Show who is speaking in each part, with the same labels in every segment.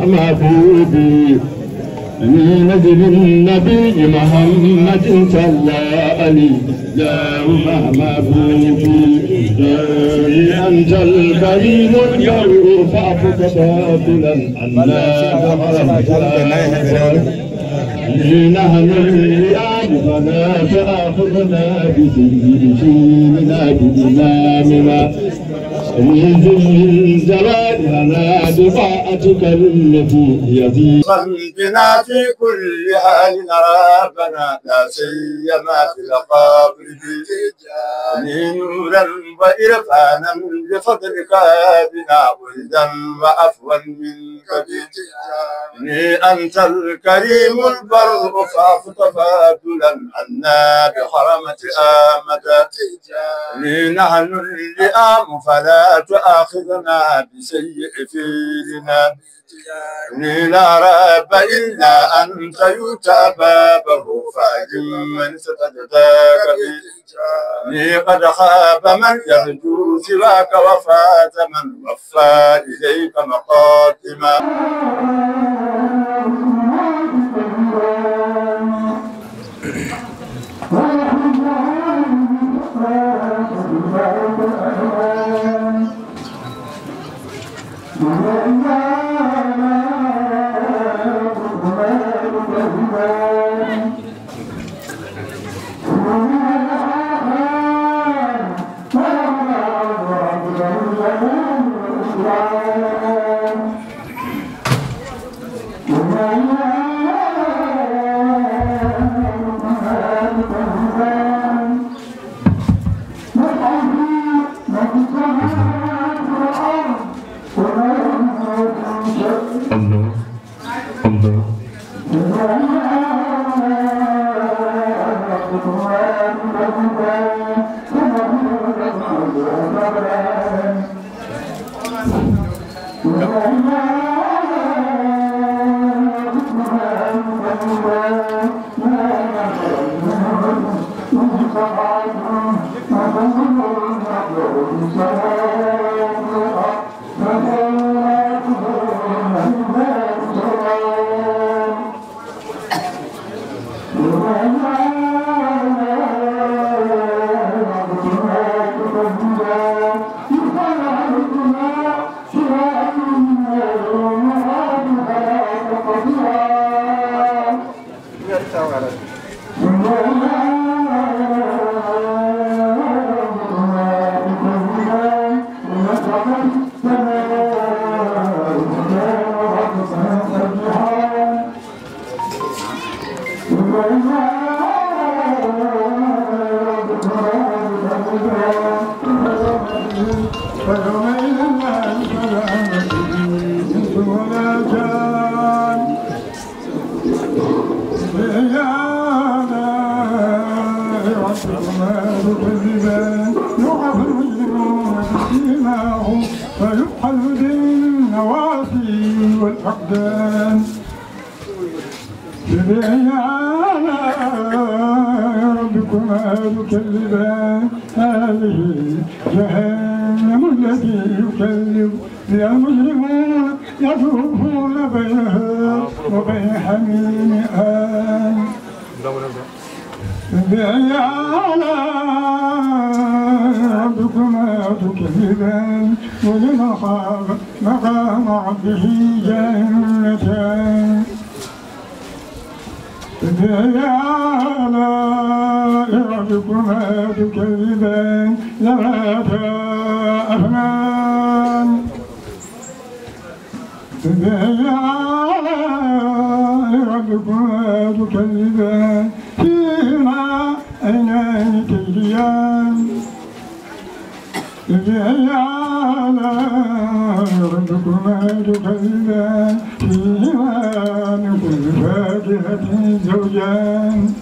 Speaker 1: محبوبي من نجل النبي محمد صلى عليه اللهم محبوبي أنت الكريم البر فاعف باطلا نحن الرياض فلا تأخذنا بسيدنا بإمامنا من الزوال لنا بطاعتك التي يزيد
Speaker 2: بنا في كل حال ربنا لا سيما في القبر نورا وإرفانا بفضلك بنا ولدا وعفوا منك أنت الكريم البر فاعف تفاضلا عنا بحرمة آمد نحن اللئام فلا تؤاخذنا بسيء فيلنا لا رب إلا أنت يؤتى بابه فأجم من ستجداك به قد خاب من يرجو سواك وفات من وفى إليك مقادما
Speaker 3: فيبحث بالنوافي والفقدان ربكما تكذبان هذه جهنم التي يكذب بها المجرمون يطوفون بينها وبين حميم آن ربكما تكذبان ولمن خاف مقام ربه جنتان ربكما تكذبان ذواتا أفنان ربكما تكذبان فيهما عينان تجريان ربكما تكذبان فيهما من كل فاكهة زوجان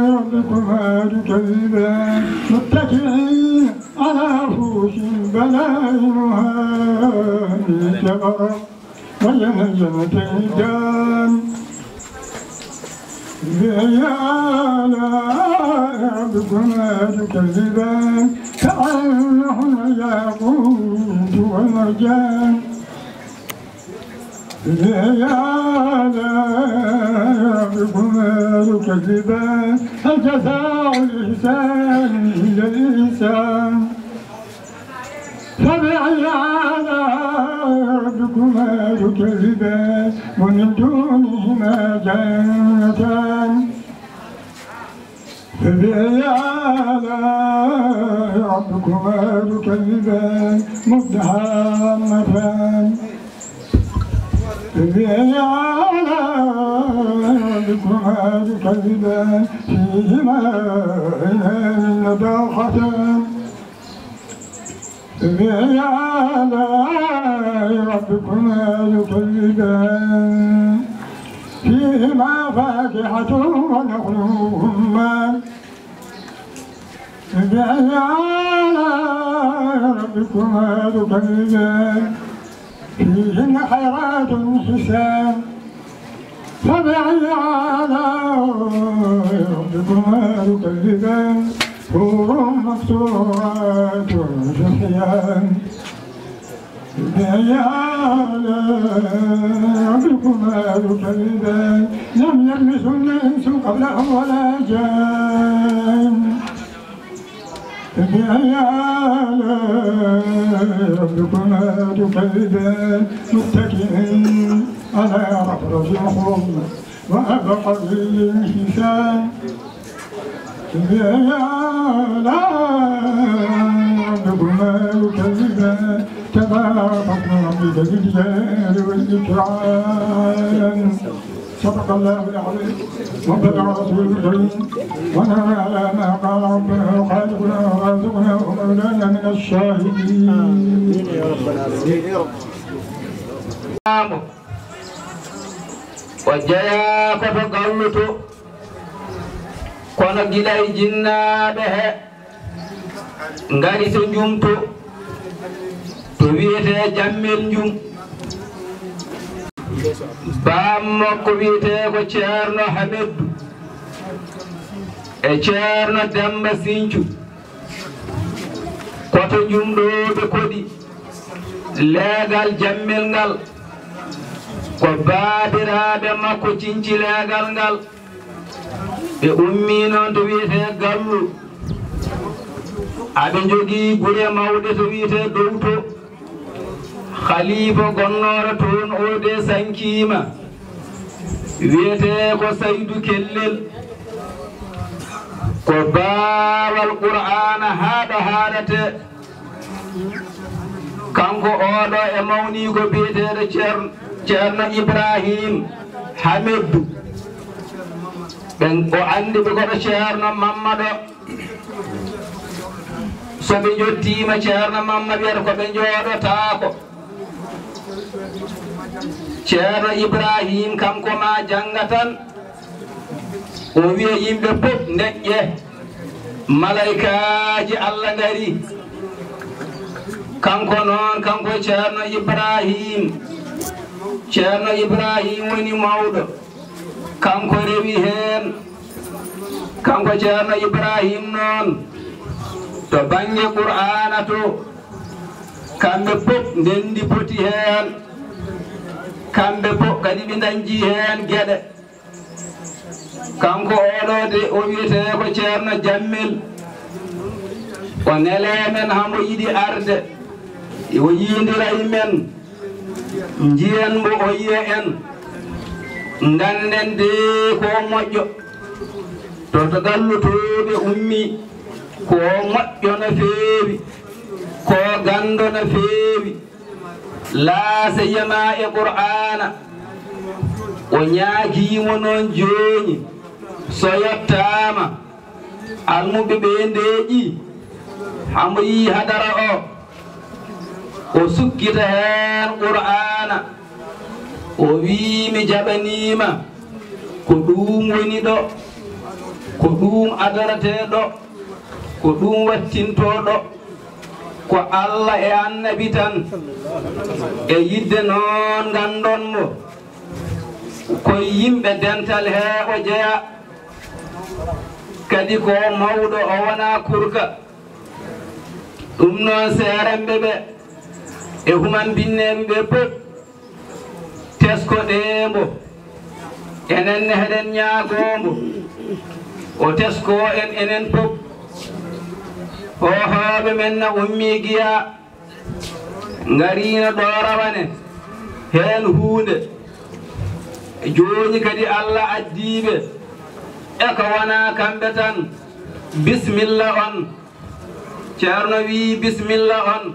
Speaker 3: ربكما تكذبان متكئين على فرش بلائنها من شجرة وجنتين دان بكما تكذبان كأنهن الياقوت والمرجان بكما تكذبان هل جزاء الإحسان إلا الإحسان فبأي آلاء ربكما تكذبان ومن دونهما جنتان فبأي آلاء ربكما تكذبان مدهامتان فبأي آلاء ربكما تكذبان فيهما عينان نضاختان فبأي آلاء ربكما تكذبان فيهما فاكهة ونخل رمان فبأي آلاء ربكما تكذبان فيهن خيرات حسان فبأي آلاء ربكما تكذبان حور مقصورات في الخيام فبأي آلاء ربكما تكذبان لم يلمسهن إنس قبلهم ولا جان فبأي آلاء ربكما تكذبان متكئين على رفرف خضر وأبقري حسان فبأي آلاء ربكما تكذبان تبارك ربك ذي الجلال والإكرام صدق الله العظيم وبلغ رسول الكريم ونحن على ما قال ربنا وخالقنا ورازقنا ومولانا من الشاهدين يا رب العالمين يا رب وجاء فتقلت kono gila e jinnaɓe he ngari to jumto to wiyete jammel jum bam makko wiyete ko ceerno Hamedou e ceerno Demba Sinthiou koto jumɗoɓe koɗi leegal jammel ngal ko baabiraɓe makko cinci leegal ngal ɓe ummi noon to wiyete Gallu aɓe jogii gure mawɗe to wiyete Dowto khalifa gonnoɗo toon o de sankima wiyete ko Saydou Kellel ko baawal Qur'ana haɗo haɗate kanko oɗo e mawni ko biyeteɗo ceerno Ibrahim Hamedou ɓen o andi ɓe koɗo ceerno Mamadou so ɓe jottima ceerno Mamma wiyata ko ɓe jooɗotako ceerno Ibrahim kanko ma janga tan o wiya yimɓe fof deƴƴe malaikaji Allah ngari kanko noon kanko ceerno Ibrahim woni mawɗo kanko rewi hen kanko ceerno Ibrahim noon to banggue Qur'ana to kamɓe fof ndendi poti hen kamɓe fof kadi ɓe dañji hen gueɗe kanko oɗo de o wiyete ko ceerno Jammel o nelemen hamo yiɗi arde o yindira e men jiyen mbo o yiya en ganden de ko moƴƴo to gallutoɓe ummi ko moƴƴo no feewi ko gando no feewi laase yama e Qur'ana o ñaagimo noon joni so yettama almuɓe ɓe ndeeƴi hamo yi hadara o sukkita hen Qur'ana o wi mi jaɓanima ko ɗum woni ɗo ko ɗum adorateɗo ko ɗum wattintoɗo ko Allah e annabi tan e yidde noon gandonmo o
Speaker 4: ko yimɓe dental he o jeya kadi ko mawɗo o wona kurka ɗum noon seeremɓe ɓe e human binneɓe ɓe pop teskoɗembo enenne heɗen ñaagombo o tesko en enen pop hohoɓe men na ummi giya ngarina ɗo rawane hen hunde joni kadi Allah addiɓe e ko wona kamɓe tan bismillah on ceerno wi bismillah on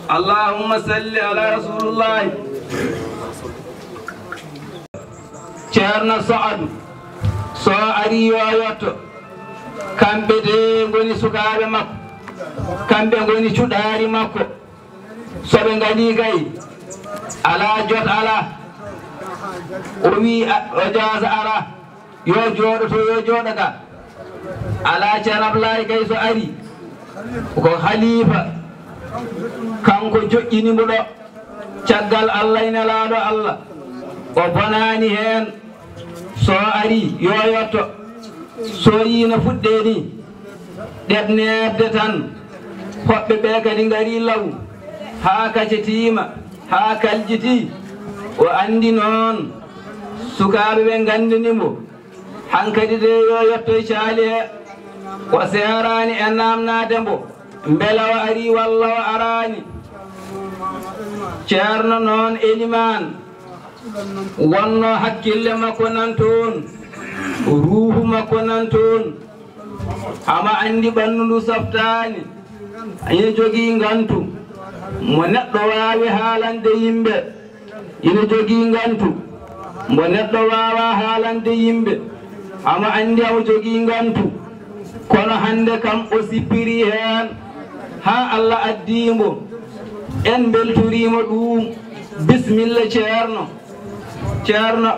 Speaker 4: allahumma salli ala rasulullahi ceerno Soadu so ari yo yotto kamɓe de goni sukaɓe makko kamɓe goni cuɗari makko soɓe ngani gay ala jot ala o wi o jasa ara yo jooɗoto yo jooɗoɗa ala ceerno Ablaye gay so ari ko halifa kanko joƴƴinimo ɗo caggal Allah ina laaɗo Allah o bonani hen so ari yo yotto so yino fuɗɗe ni ɗeɓnebde tan hoɓɓe ɓe kadi ngari law ha kacetima ha kaljiti o andi noon sukaɓe ɓe gandinimo hankadi de yo yotto e caali he o serani e namnadembo beela o ari walla o arani ceerno noon eliman wonno hakkille makko nan toon ruuhu makko nan toon hama andi ɓandu ndu saftani ina jogii ngantu mo neɗɗo waawi haalande yimɓe ina jogii ngantu mo neɗɗo waawa haalande yimɓe hama andi amo jogii ngantu kono hande kam o sippiri heen ha Allah addimo en beltorimo ɗum bismillah ceerno ceerno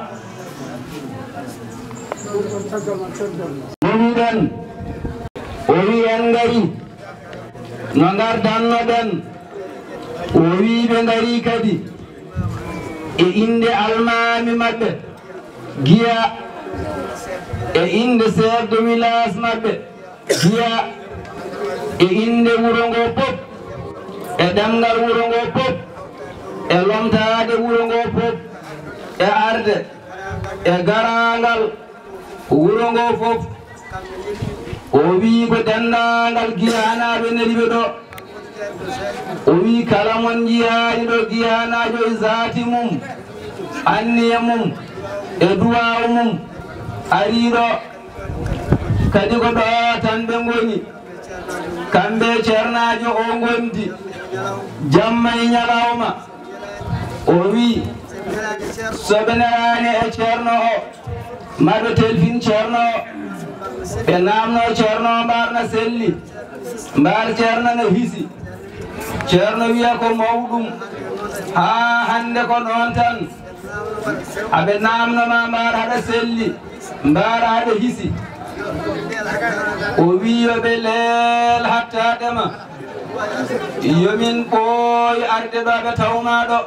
Speaker 4: momiɗen o wi en ngari no gardannoɗen o wi ɓe ngari kadi e inde almami maɓɓe giya e inde chef de village maɓɓe giya e inde wuro ngo pop e ɗemgal wuro ngo pop e lomtade wuro ngo pop e arde e garangal wuro ngo fof o wi ko dendagal giyanaɓe neliɓe ɗo o wi kala mon jiyani ɗo giyanajo e zati mum anniye mum e duwawu mum ariɗo kadi ko ɗo tan ɓe goni kamɓe ceernajo o gondi jamma e ñalawma o wi soɓe nerani e ceerno o maɗo telfin ceerno o ɓe namno ceerno o mbarna selli mbar ceerno no hisi ceerno wiya ko mawɗum ha hande ko noon tan aɓe namnoma mbar haɗa selli mbar haɗa hisi o wi yoɓe leel hattadema yomin ɓooyi arde ɗo ɓe tawmaɗo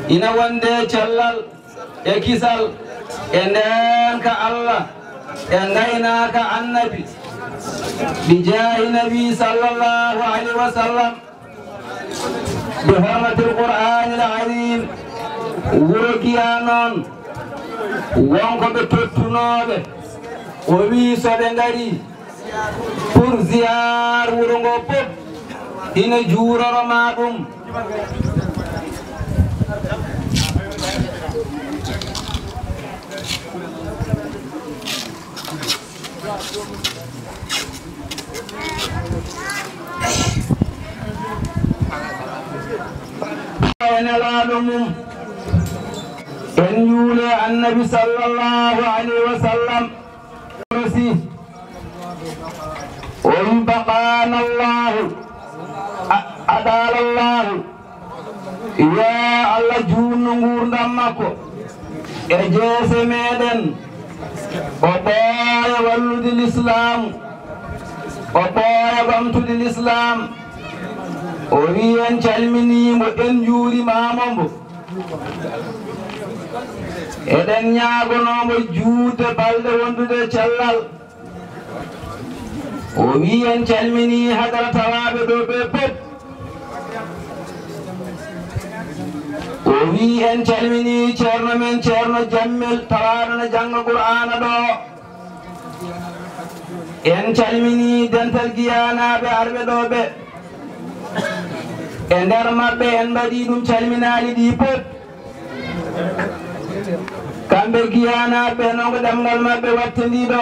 Speaker 4: ina wonde cellal e kisal e ndenka Allah e gaynaka annabi bi jaahi nabi sallallahu alaihi wa sallam bi hurmatil qur'anil azim wuro giya noon wonko ɓe tottunoɓe o wi soɓe ngari pour ziyar wuro ngo pop ina juuroroma ɗum en juule annabi sallallahu alaihi wa sallam o wi baqana allahu adala allahu ya Allah juutno ngurdam makko e jeese meɗen o ɓooya wallude l'islam o ɓooya ɓamtude l'islam o wi en calminimo en juurimamombo eɗen ñaagonomo juude balɗe wondude cellal o wi en calmini hadara tawaɓe ɗo ɓe pop o wi en calmini ceerno men ceerno jammel tawaɗo no janga qur'ana ɗo en calmini dental giyanaɓe arɓe ɗo ɓe e nder maɓɓe en mbaɗi ɗum calminali ɗi pop kamɓe giyanaɓe nonko ɗemgal maɓɓe wattindiɗo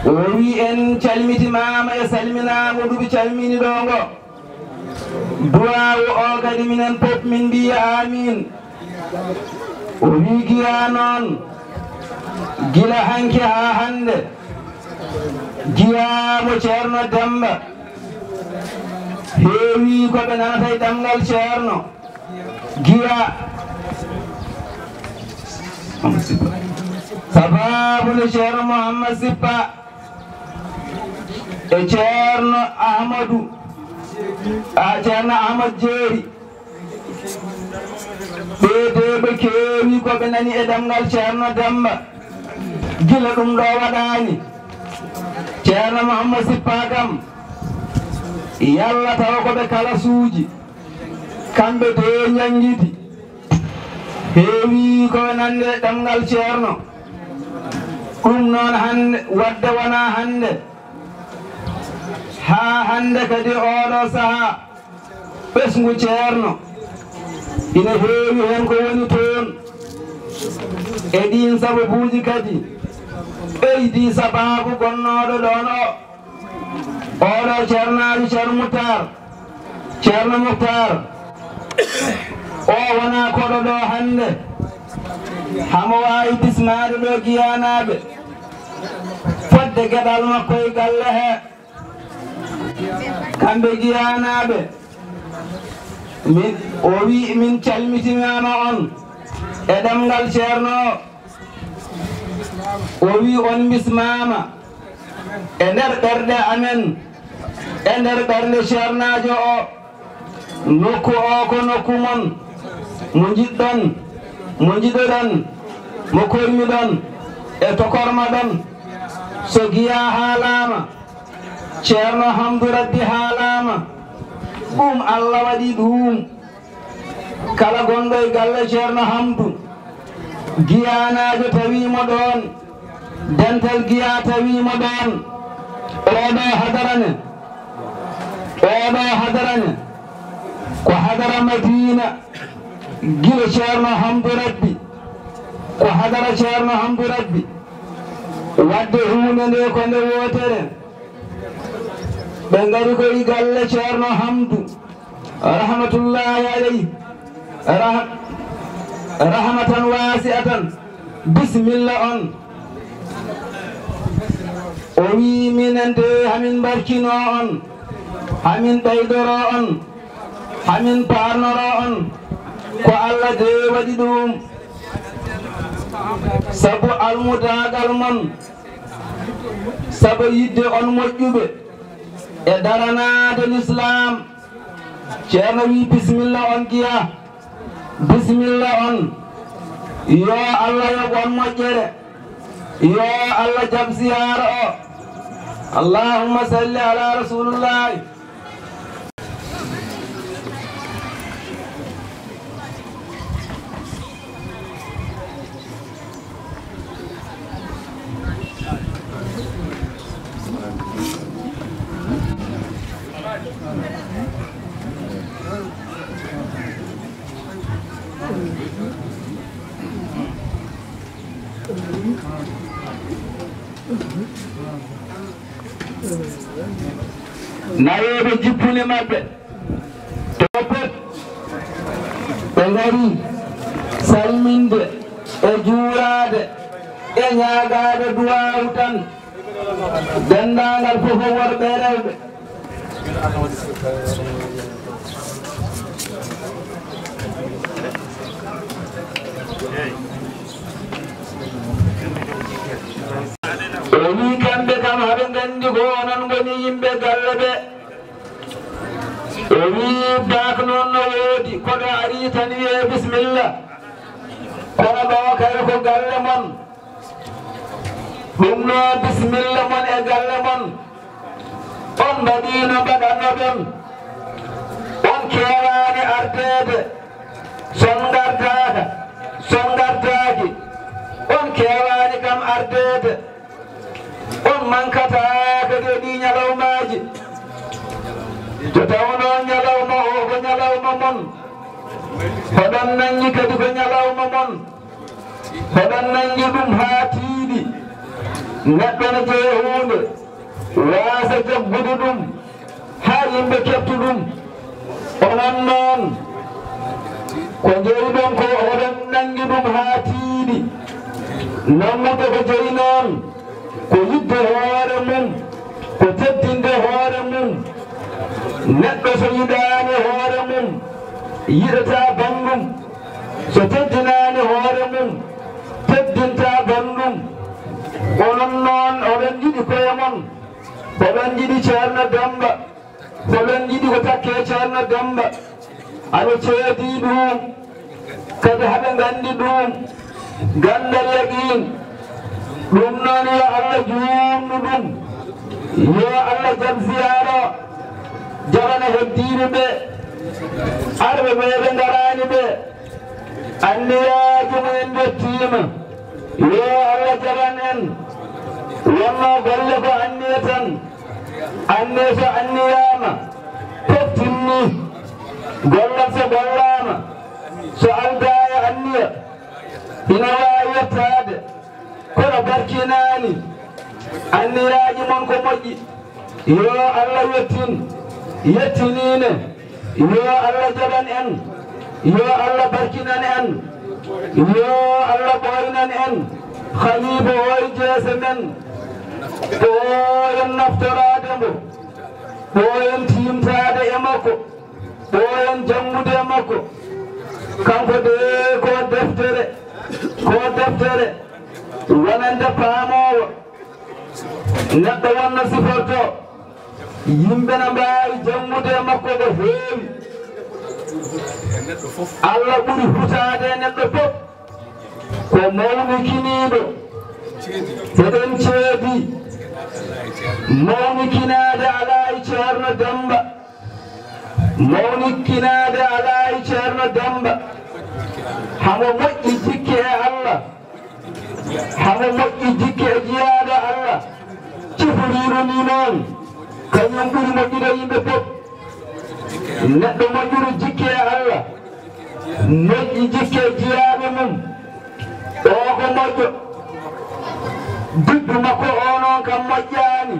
Speaker 4: o wi en calmitimama e salminama ɗuɓi calmini ɗo ngo duwawu o kadi minen pop min mbiya amin o wi giya noon gila hanki ha hande giyamo ceerno Demba heewi koɓe nanata e ɗemgal ceerno giya sababude ceerno Mouhammad Sippa e ceerno Ahmadou ceerno Ahmad Jeeri ɓeedeɓe keewi koɓe nani e ɗemgal ceerno Demba gila ɗum ɗo waɗani ceerno Mouhammad Sippa kam yalla taw koɓe kala suuji kamɓe de ñangidi heewi koɓe nande ɗemgal ceerno ɗum noon hande wadde wona hande ha hande kadi oɗo saaha ɓesgu ceerno ina heewi hen ko woni toon e ɗin sababuji kadi ɓeydi sababu gonnoɗo ɗon o oɗo ceernaji ceerno Mouhtar o wona koɗo ɗo hande hamo wawi bismade ɗo giyanaɓe fodde gueɗal makko e galle he kamɓe giyanaɓe o wi min calmitimama on e ɗemgal ceerno o wi on bismama e nder ɓerɗe amen e nder ɓernde ceernajo o nokku o ko nokku mon mo jiɗɗon mo jiɗoɗon mo kormiɗon e tokorma ɗon so giya haalama ceerno Hamdou Rabbi haalama ɗum Allah waɗi ɗum kala gonɗo e galle ceerno Hamdou giyanajo tawimo ɗon dental giya tawimo ɗon oɗo hadarane ko hadara Madina gila ceerno Hamdou Rabbi ko hadara ceerno Hamdou Rabbi wadde hunde nde ko nde wotere ɓe ngari koye galle ceerno Hamdou rahmatullahi alayhi rahmatan wasi'atan bisimilla on o wi minen de hamin barkino on hamin ɓeydoro on hamin parnoro on ko Allah de waɗi ɗum sabu almudagal mon sabu yidde on moƴƴuɓe e daranade l'islam ceerno wi bisimilla on giya bisimilla on yo Allah yoɓ on moƴƴere yo Allah jab ziyara o allahumma salli ala rasulillahi nayoɓe jippune maɓɓe to pop ɓe ngari salminde e juurade e ñaagade duwawu tan dendagal fof worɓe e rewɓe o wi kamɓe kam haɓe gandi ko onon goni yimɓe galle ɓe o wi dak noon no woodi koɗo ari tan wiye bisimilla kono ɗo kay ko galle mon ɗum no bisimilla mon e galle mon on mbaɗino mbaɗannoɗon on keewani ardede son gardaka son gardaki on keewani kam ardede on mankataka de ɗi ñalawmaji to tawno ñalawma o ko ñalawma mon hoɗon nangi kadi ko ñalawma mon hoɗon nangi ɗum ha tiiɗi neɗɗo no jeye hunde waasa jaggude ɗum ha yimɓe keftu ɗum onon noon ko jeyiɗon ko oɗon nangi ɗum ha tiiɗi nammude ko jeyi noon ko yidde hoore mum ko teddinde hoore mum neɗɗo so yiɗani hoore mum yiɗata bandum so teddinani hoore mum teddinta bandum onon noon oɗon jiɗi koye mon oɗon jiɗi ceerno Demba oɗon jiɗi ko takke ceerno Demba aɓe ceedi ɗum kadi haɓe gandi ɗum gandal yaqin ɗum noon yo Allah juutnu ɗum yo Allah jam ziyara jabana heddiɓe ɓe arɓe ɓeɓe garani ɓe anniyaji mumen dottima yo Allah jaban en wonno golle ko anniya tan anniya so anniyama peftinni gollal so gollama so aldaya anniya ina wawi yettade kono barkinani anniyaji mon ko moƴƴi yo Allah yettin yettinine yo Allah jaban en yo Allah barkinan en yo Allah ɓoynan en khalifa oy jeese men ɓoyen naftorade mbo ɓoyen timtade e makko ɓoyen jangude e makko kanko de ko deftere wonande paamowo neɗɗo wonno siforto yimɓe no mbawi jangude e makko ɗo heewi Allah ɓuri hutade e neɗɗo fof ko mawnikiniɗo eɗen ceedi mawnikinade alayi ceerno Demba mawnikinade alayi ceerno Demba hamo moƴƴi jikki e Allah hamo moƴƴi jikki e jiyaade Allah ciforiru ni noon kañum ɓuri moƴƴude yimɓe fof neɗɗo moƴƴuru jikki e Allah moƴƴi jikki e jiyaaɓe mum o ko moƴƴo duddu makko o noon kam moƴƴaani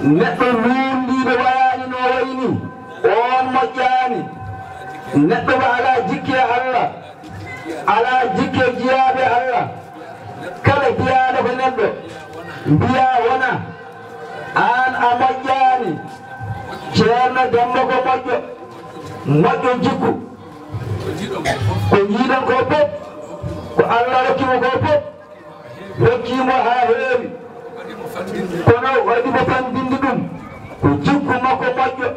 Speaker 4: neɗɗo luundiiɗo wayani no wayni on moƴƴaani neɗɗo mo ala jikki e Allah ala jikki e jiyaaɓe Allah kala biyaaɗo ko neɗɗo mbiya wona an a moƴƴaani ceerno Demba ko moƴƴo jikku ko jiiɗon ko fof ko Allah rokkimo ko fof rokkimo ha heewi kono waɗi mo fandinde ɗum ko jikku makko moƴƴo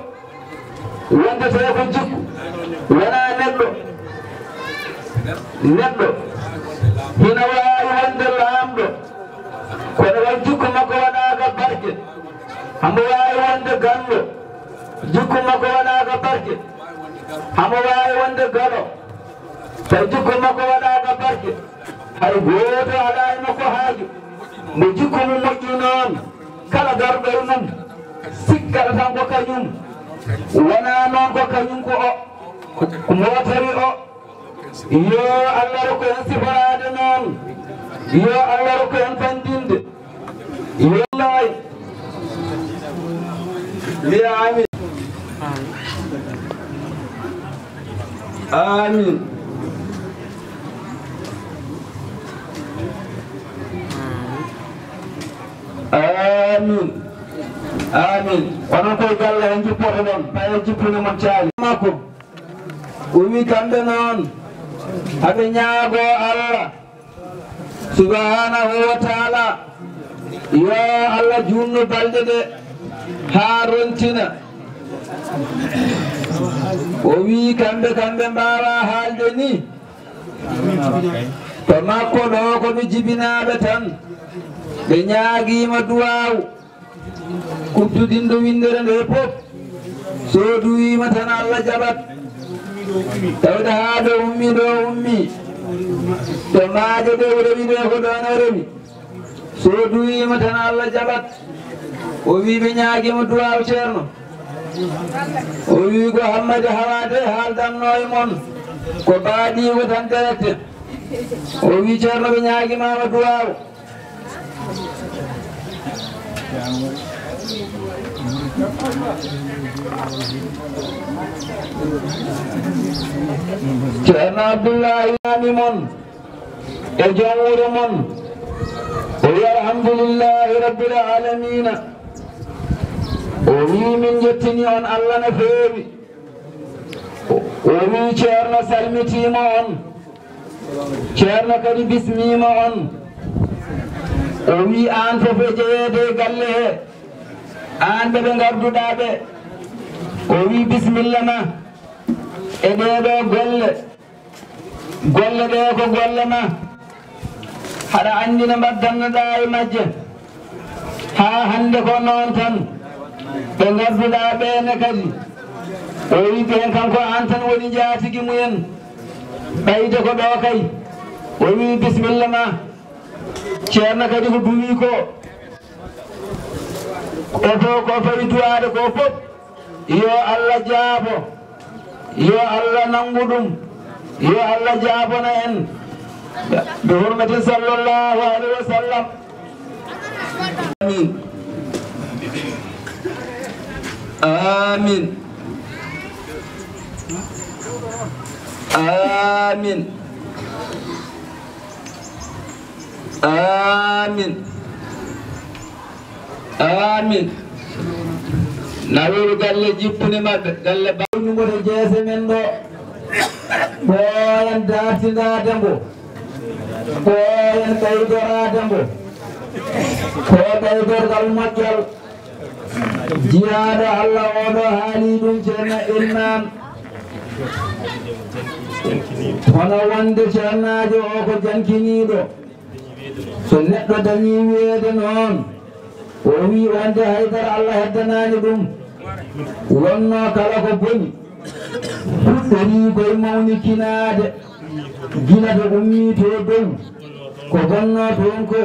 Speaker 4: wondete ko jikku wona neɗɗo hina wawi wonde laamɗo kono way jikku makko waɗaka barke hamo wawi wonde ganɗo jikku makko waɗaka barke hamo wawi wonde gaɗo taw jikku makko waɗaka barke hay goto ala e makko haaju mo jikku mum moƴƴi noon kala garɗo e mum sikkata tan ko kañum wona noon ko kañum ko o motari o yo Allah rokku en siforade noon yo Allah rokku en fandinde yo lay ya amin amin amin amin onon koye galle hen jippoto ɗon paye jippune mon caali makko o wi kamɓe noon haɓe ñaago Allah subhanahu wa taala yo Allah junnu balɗe ɗe ha rontina o wi kamɓe mbawa haalde ni to makko ɗo ko ɓe jibinaɓe tan ɓe ñaaguima duwaw kuttudinɗo windere nde fof so duwima tan Allah jaɓat tawde ha ɗo ummi to maaje ɗe rewi ɗe ko ɗon rewi so duwima tan Allah jaɓat o wi ɓe ñaaguima duwaw ceerno o wi ko hammade hawade haaldanno e mon ko baaɗiko tan derete o wi ceerno ɓe ñaaguimama duwaw ceerno Abdoullahi ami mon e jom wuro mon o wi alhamdulillahi rabbil alamina o wi min jettini on Allah no feewi o wi ceerno salmitima on ceerno kadi bismima on o wi an fof e jeeyede galle he an ɓe ɓe garduɗa ɓe o wi bisimilla ma e ɗeɗo golle ɗe ko golle ma haɗa andi no mbaddannoɗa e majje ha hande ko noon tan ɓe garduɗa ɓene kadi o wi ɓen kanko an tan woni jatigi mumen ɓayde ko ɗo kay o wi bisimilla ma ceerno kadi ko duwi ko oto ko fawi duwade ko fof yo Allah jaabo yo Allah nangu ɗum yo Allah jaabona en bi hurmati sallallahu alaihi wa sallam amin amin amin amin nawiru galle jippune mabɓe galle ɓawnugoto jeese men ɗo ɓooyen dartidade mbo ɓooyen ɓeydorade mbo ko ɓeydorgal moƴƴal jiyaɗo Allah oɗo haali ɗum ceerno ilnan hono wonde ceernajo o ko jankiniɗo so neɗɗo dañi weede noon o wi wonde haydara Allah heddanani ɗum wonno kala ko boni fuɗɗori koye mawnikinade gila to ummi to dow ko gonno toon ko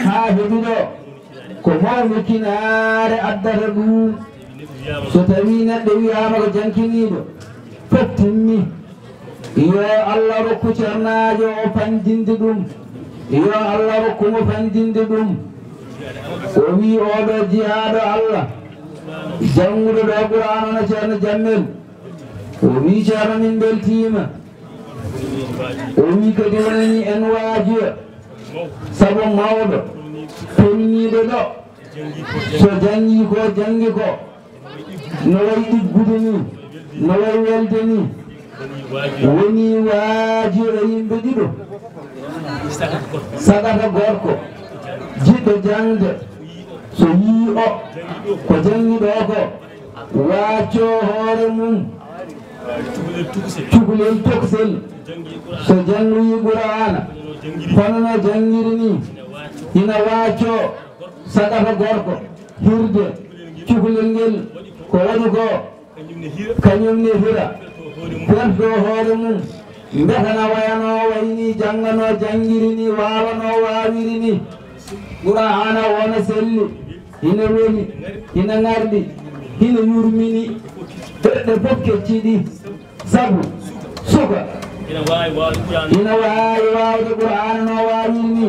Speaker 4: ha heɓiɗo ko mawnikinade addata ɗum so tawi neɗɗo wiyama ko jankiniɗo fof timmi yo Allah rokku ceernajo o fandinde ɗum yo Allah rokkumo fandinde ɗum o wi oɗo jihaɗo Allah janguɗo ɗo Qur'an no ceerno Jammel o wi ceerno min beltima o wi kadi wonani en waajiya saabu mawɗo tolniɗo ɗo so jangi ko no wayi ɗiggude ni no wayi welde ni woni waajiyo e yimɓe ɗiɗo sagata gorko jiɗɗo jangde so yii o ko jangiɗo ko wacco hoore mum cukalel toksel so jangoyi Qur'ana hono no jangiri ni ina wacco sagata gorko hirde cukalel ngel ko waɗi ko kañumne hira perdo hoore mum mbetana wayano wayni jangano jangiri ni wawano wawiri ni Qur'ana wona selli hina weli hina ngardi hina yurmini ɓerɗe fof kecciɗi sabu suka ina wawi wawde Qur'ana no wawiri ni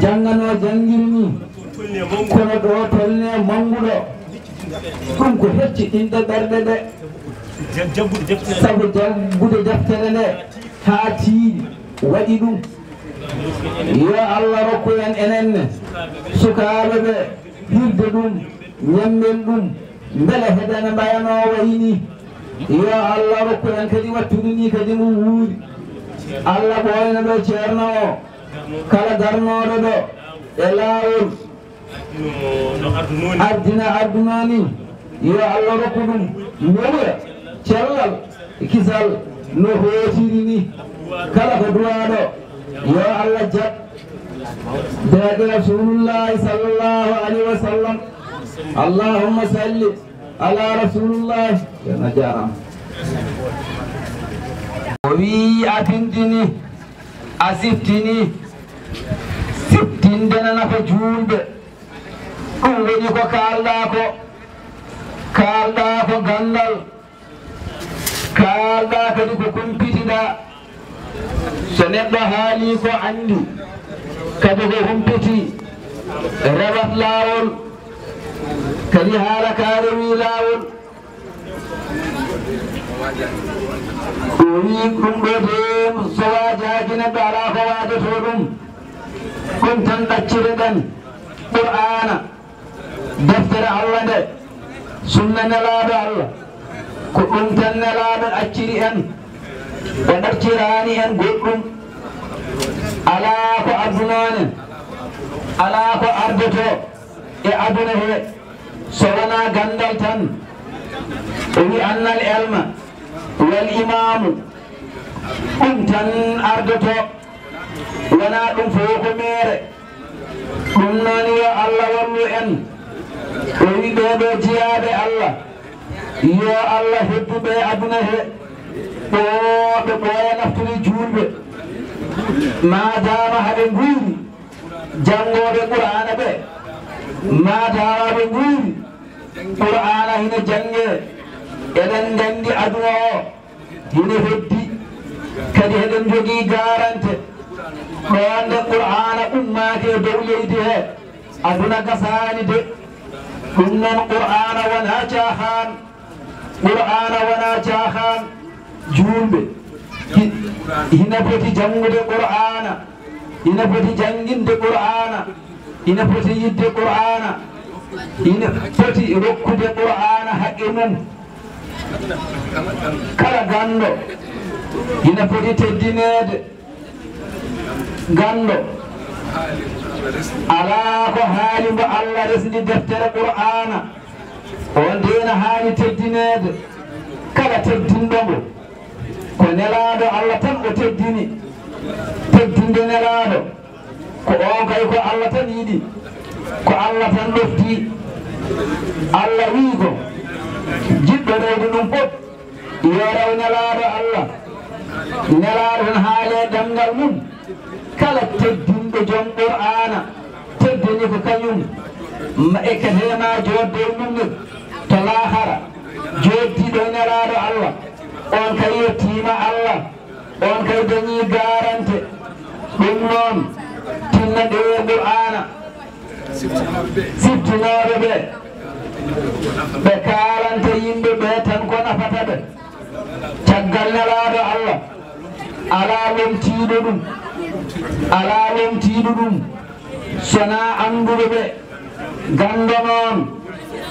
Speaker 4: jangano jangiri ni kono ɗo tolne manguɗo ɗum ko hecciɗinɗe ɓerɗe ɗe sabu jaggude deftere nde ha tiiɗi waɗi ɗum yo Allah rokku en enenne sukaɓe ɓe hirde ɗum ñammen ɗum beele heɗene mbayano wayni yo Allah rokku en kadi wattude ni kadi mo wuuri Allah ɓoyna ɗo ceerno o kala darnoɗo ɗo e laawol ardina ardunani yo Allah rokku ɗum mewya cellal kisal no hootiri ni kala ko duwaɗo yo Allah jab dede rasulullahi sallallahu alaihi wasallam allahumma salli ala rasulillah yana jaram o wi a tindini a siftini siftinde nana ko julɓe ɗum woni ko kalɗa ko gandal kalɗa kadi ko kumpitiɗa so neɗɗo haali ko andi kadi ko humpiti rewat laawol kadi haala ka rewi laawol o wi ɗum ɗo de so waajaaki neɗɗo alaa ko waajato ɗum tan ɗaccire ɗen qur'ana deftere Allah nde sunna nelaaɗo Allah ko ɗum tan nelaaɗo acciri en o ɗacciraani en goɗɗum alaa ko addunonen alaa ko ardoto e aduna he so wonaa gandal tan o wi annal elma wal imamu ɗum tan ardoto wonaa ɗum fof ko meere ɗum noon yo Allah wallu en o wi ɓeeɗo jeyaaɓe Allah yo Allah hedduɓe aduna he ɓe ɓooya naftude juulɓe madama haɓe nguuri janngooɓe qur'ana ɓe madama ɓe nguuri qur'ana hina jannge eɗen nganndi aduna o hina heddi kadi eɗen jogii garante ɗonde qur'ana ummaake dow leydi he aduna gasaani de ɗum noon qur'ana wonaa caahan qur'ana wonaa caahan juulɓe hina foti janngude qur'ana hina foti jannginde qur'ana hina foti yidde qur'ana hina foti rokkude qur'ana haqqe mum kala ganndo hina foti teddineede ganndo alaa ko haali mbo Allah resdi deftere qur'ana on deena haani teddineede kala teddinɗo mbo ko nelaaɗo Allah tan o teddini teddinde nelaaɗo ko on kay ko Allah tan yiɗi ko Allah tan ɗofti Allah wii ko jiɗɗo rewde ɗum fof yo rew nelaaɗo Allah nelaaɗo tan haalee ɗemngal mum kala teddinɗo jom qur'ana teddini ko kañum ekkatema jodde mum to lahara joddiɗo nelaaɗo Allah on kay yettima Allah on kay dañi garante ɗum noon tinna ɗe qur'ana siftinoɓe ɓe kalanta yimɓe ɓe tan ko nafata ɓe caggal nelaaɗo Allah ala lomtiɗo ɗum ala lomtiɗo ɗum sona anduɓe ɓe gando noon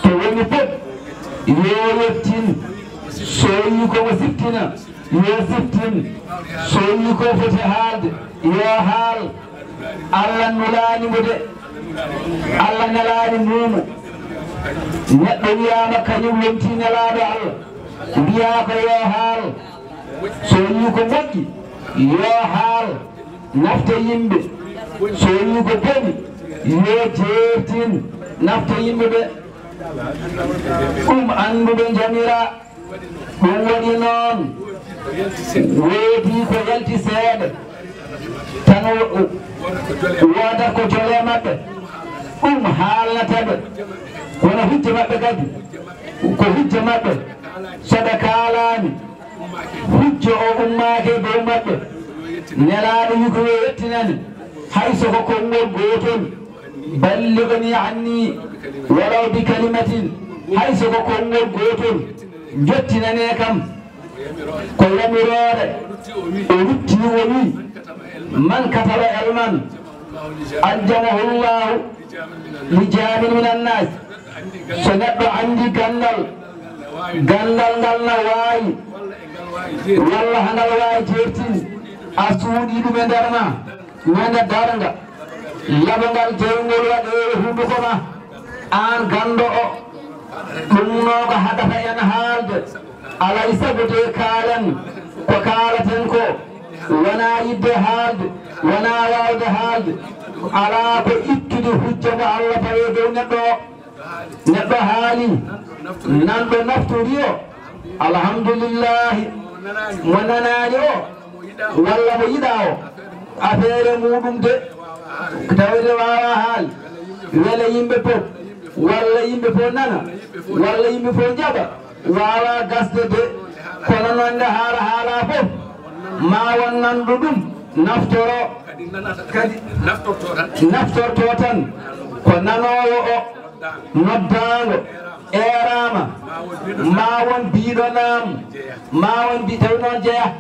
Speaker 4: to woni fof yo yettin so yi komo siftina yo siftin so yi ko foti haalde yo haal Allah nulaanimo de Allah nelaani muumu neɗɗo wiyama kañum lomti nelaaɗo Allah mbiya ko yo haal so yi ko moƴƴi yo haal nafta yimɓe so yi ko boni yo jeertin nafta yimɓe ɓe ɗum annduɓe jamira ɗum waɗi noon woodi ko yalti seeɗa tan woodat ko jole maɓɓe ɗum haalnata ɓe wona hujja maɓɓe kadi ko hujja maɓɓe soɓe kaalaani hujja o ummaake dow maɓɓe nelaaɗo yuko yo yettinani hay soko konngol gootol balligani anni walaw bi kalimatin hay soko konngol gootol jottinane kam ko yamirore o rutti o wi man kataba elman ajjamahu llahu lijamin min annas so neɗɗo andi gandal ngal na waawi walla hangal waawi jeertin a suuɗi ɗum e nder ma wonde darga laɓangal jeyngol waɗe hunduko ma an gando o ɗum nooko haɗata en haalde alay sago de kaalen ko kaalaten ko wana yidde haalde wana wawde haalde ala ko ittude hujjamo Allah fawe dow neɗɗo haali nanɗo naftori o alhamdulillahi mo nanani o walla mo yiɗa o affaire muɗum de tawde wawa haal wela yimɓe fof walla yimɓe fof nana walla yimɓe fof jaɓa wawa gasde de kono noon nde haala fof ma won nanɗo ɗum naftoro kadi naftorto tan ko nanowo o noddago erama ma won biɗonamo ma won mbi tawi noon jeeya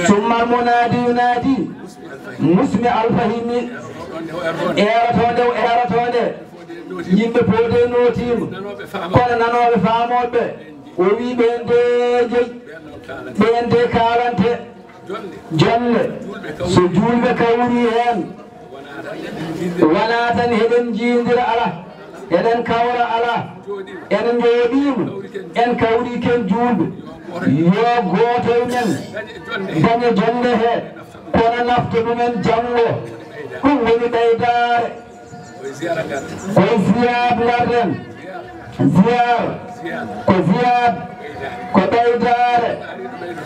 Speaker 4: summal munadi yunadi musmi alfahimi eratonde yimɓe poode notima kono nanoɓe famoɓe o wi ɓende jeeyi ɓende kalante jolle so julɓe kawri hen wona tan heɗen jindira ala eɗen kawra ala enen jooɗima en kawri ken julɓe yo goto men daña jonde he kono nafta ɗumen janggo ɗum woni ɓeydare koye ziyad garden ziyar ko ziyad ko ɓeydare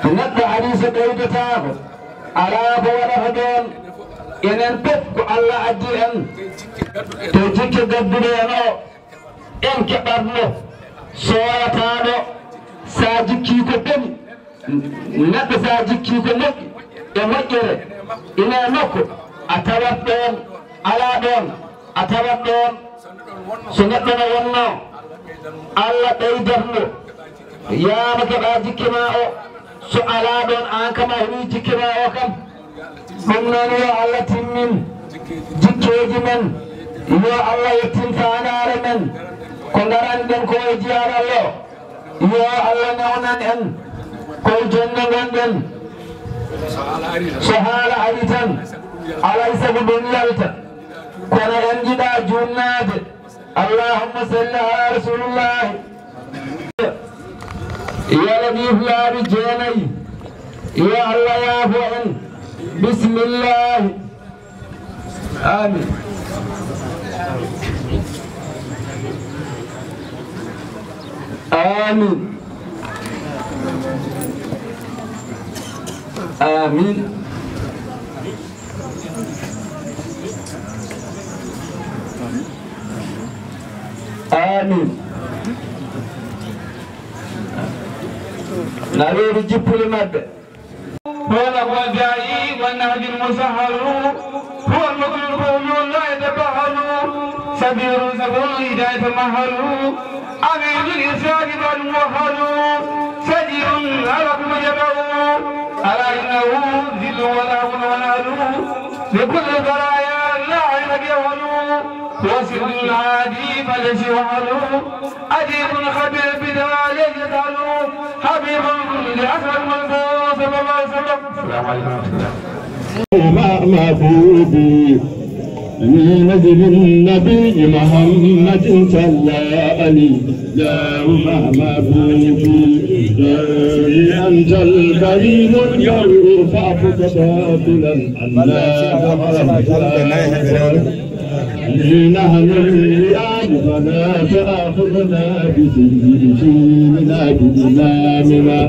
Speaker 4: to neɗɗo ari so ɓeydatako ala ko waɗata ɗon enen fof ko Allah addi en to jikke gadduɗo en o en keɓatno sorataɗo sa jikki ko ɓeni neɗɗo sa jikki ko moƴƴi e moƴƴere ine nokku a tawat ɗon ala ɗon a tawat ɗon so neɗɗo no wonno Allah ɓeydatno yaama keɓa jikki ma o so ala ɗon an kama heɓi jikki ma o kam ɗum noon yo Allah timmin jikkeji men yo Allah yettin fanare men ko garanɗen ko e jiyarallo yo Allah nawnan en koye jonde gonɗen so haala ari tan alay sago ɗum yalta kono en jiɗa junnade allahumma salli ala rasulillah يلبيف لا بجاني يا الله يا فؤن بسم الله آمين آمين آمين آمين نريد جب المد هو الوجائي والنهج المسهل هو المطلوب لا يتبهل سبيل سبل الهداية مهل عبيد الإسلام والموهل سجير لكم جبه ألا إنه ذل ولا ونال لكل البرايا لا علم يهل وسر العادي فليس وهل أجيب خبير بدال يجهل حبيب لأسر المنفوس صلى الله عليه وسلم. السلام عليكم.
Speaker 1: محبوبي من نجم النبي محمد صلى عليه اللهم محبوبي أنت الكريم البر فاعفك باطلا نحن الرياض فلا تأخذنا بسيد شيمنا بإمامنا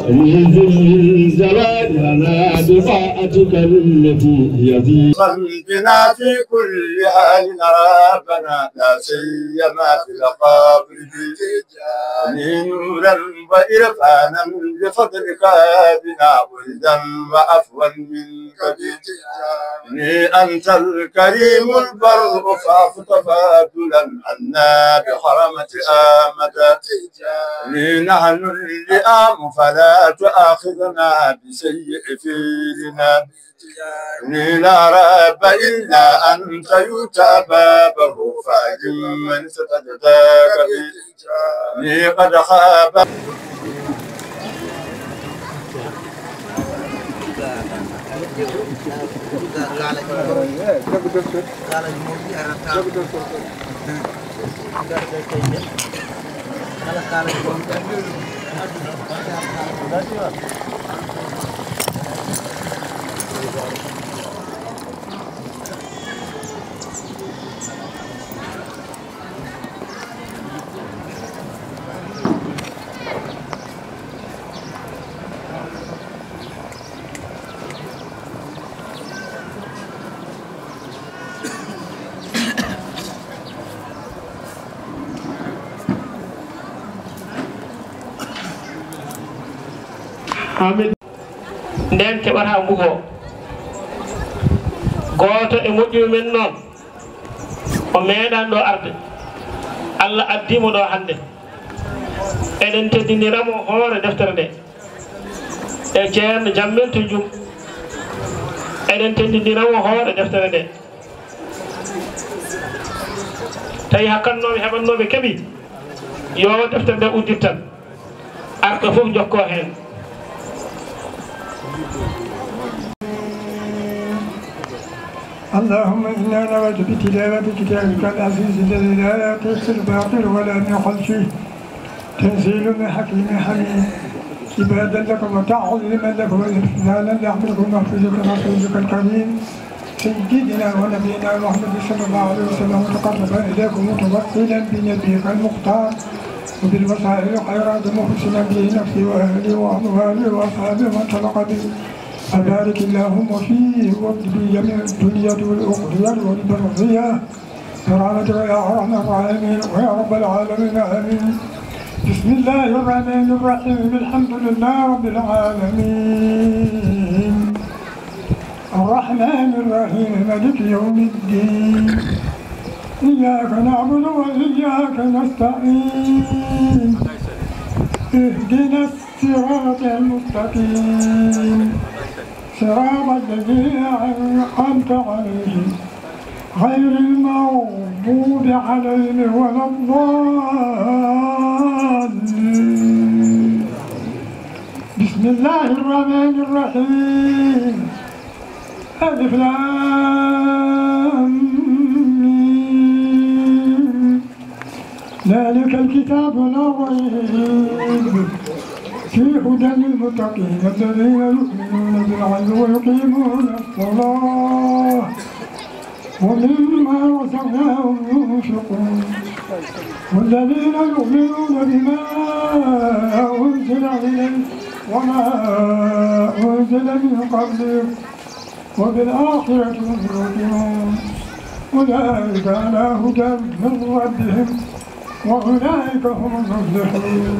Speaker 1: من ذل الزوال لنا بطاعتك التي يزيد
Speaker 2: بنا في كل حال ربنا لا سيما في القبر نورا وإرفانا بفضلك بنا ولدا وعفوا منك أنت الكريم البر فاعف تفاضلا عنا بحرمة آمد نحن اللئام فلا تؤاخذنا بسيء فيلنا لا رب إلا أنت يؤتى بابه فاجم من ستجداك به قد خاب
Speaker 5: amin nden keɓata mbugo goto e moƴƴuɓe men noon o meeɗan ɗo arde Allah addimo ɗo hande eɗen teddiniramo hoore deftere nde e ceerno Jammel to Jum eɗen teddiniramo hoore deftere nde tawi hakkannoɓe heɓannoɓe keeɓi yo deftere nde uddit tan arɗo fof jokko hen
Speaker 3: اللهم إنا نود بتلاوة كتابك العزيز الذي لا يأتيه الباطل ولا من خلفه تنزيل من حكيم حميد عبادا لك وتعظيما لك وإرسالا لحملكم محفوظك رسولك الكريم سيدنا ونبينا محمد صلى الله عليه وسلم تقربا إليكم متوسلا بنبيك المختار وبالوسائل الخيرات محسنا به نفسي وأهلي وأموالي وأصحابي ومن تلقى به فبارك اللهم فيه وابدي من الدنيا والأخرى والبرزية برحمتك يا أرحم الراحمين ويا رب العالمين آمين. بسم الله الرحمن الرحيم الحمد لله رب العالمين الرحمن الرحيم مالك يوم الدين إياك نعبد وإياك نستعين اهدنا الصراط المستقيم صراط الذين أنعمت عليهم غير المغضوب عليهم ولا الضالين. بسم الله الرحمن الرحيم ألف لام ميم ذلك الكتاب لا ريب فيه هدى للمتقين الذين يؤمنون بالغيب ويقيمون الصلاة ومما رزقناهم ينفقون والذين يؤمنون بما أنزل إليك وما أنزل من قبلك وبالآخرة هم يوقنون أولئك على هدى من ربهم وأولئك هم المفلحون.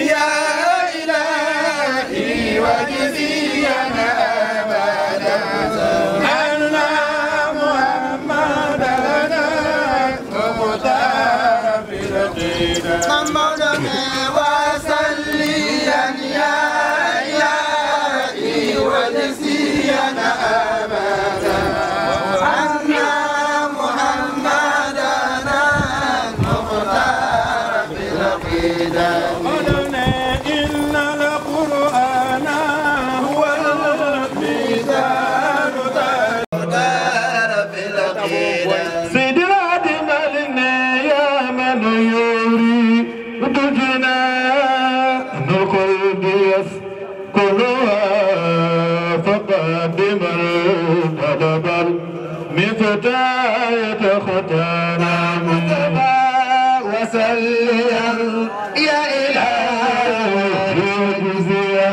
Speaker 2: يا إلهي وجزينا أبدا أن محمدنا مختار في القيد محمدنا وصليا يا إلهي وجزينا أبدا أن محمدنا مختار في القيد
Speaker 1: مفتاية ختانا مصطفى وسليا يا إلهي وجزيا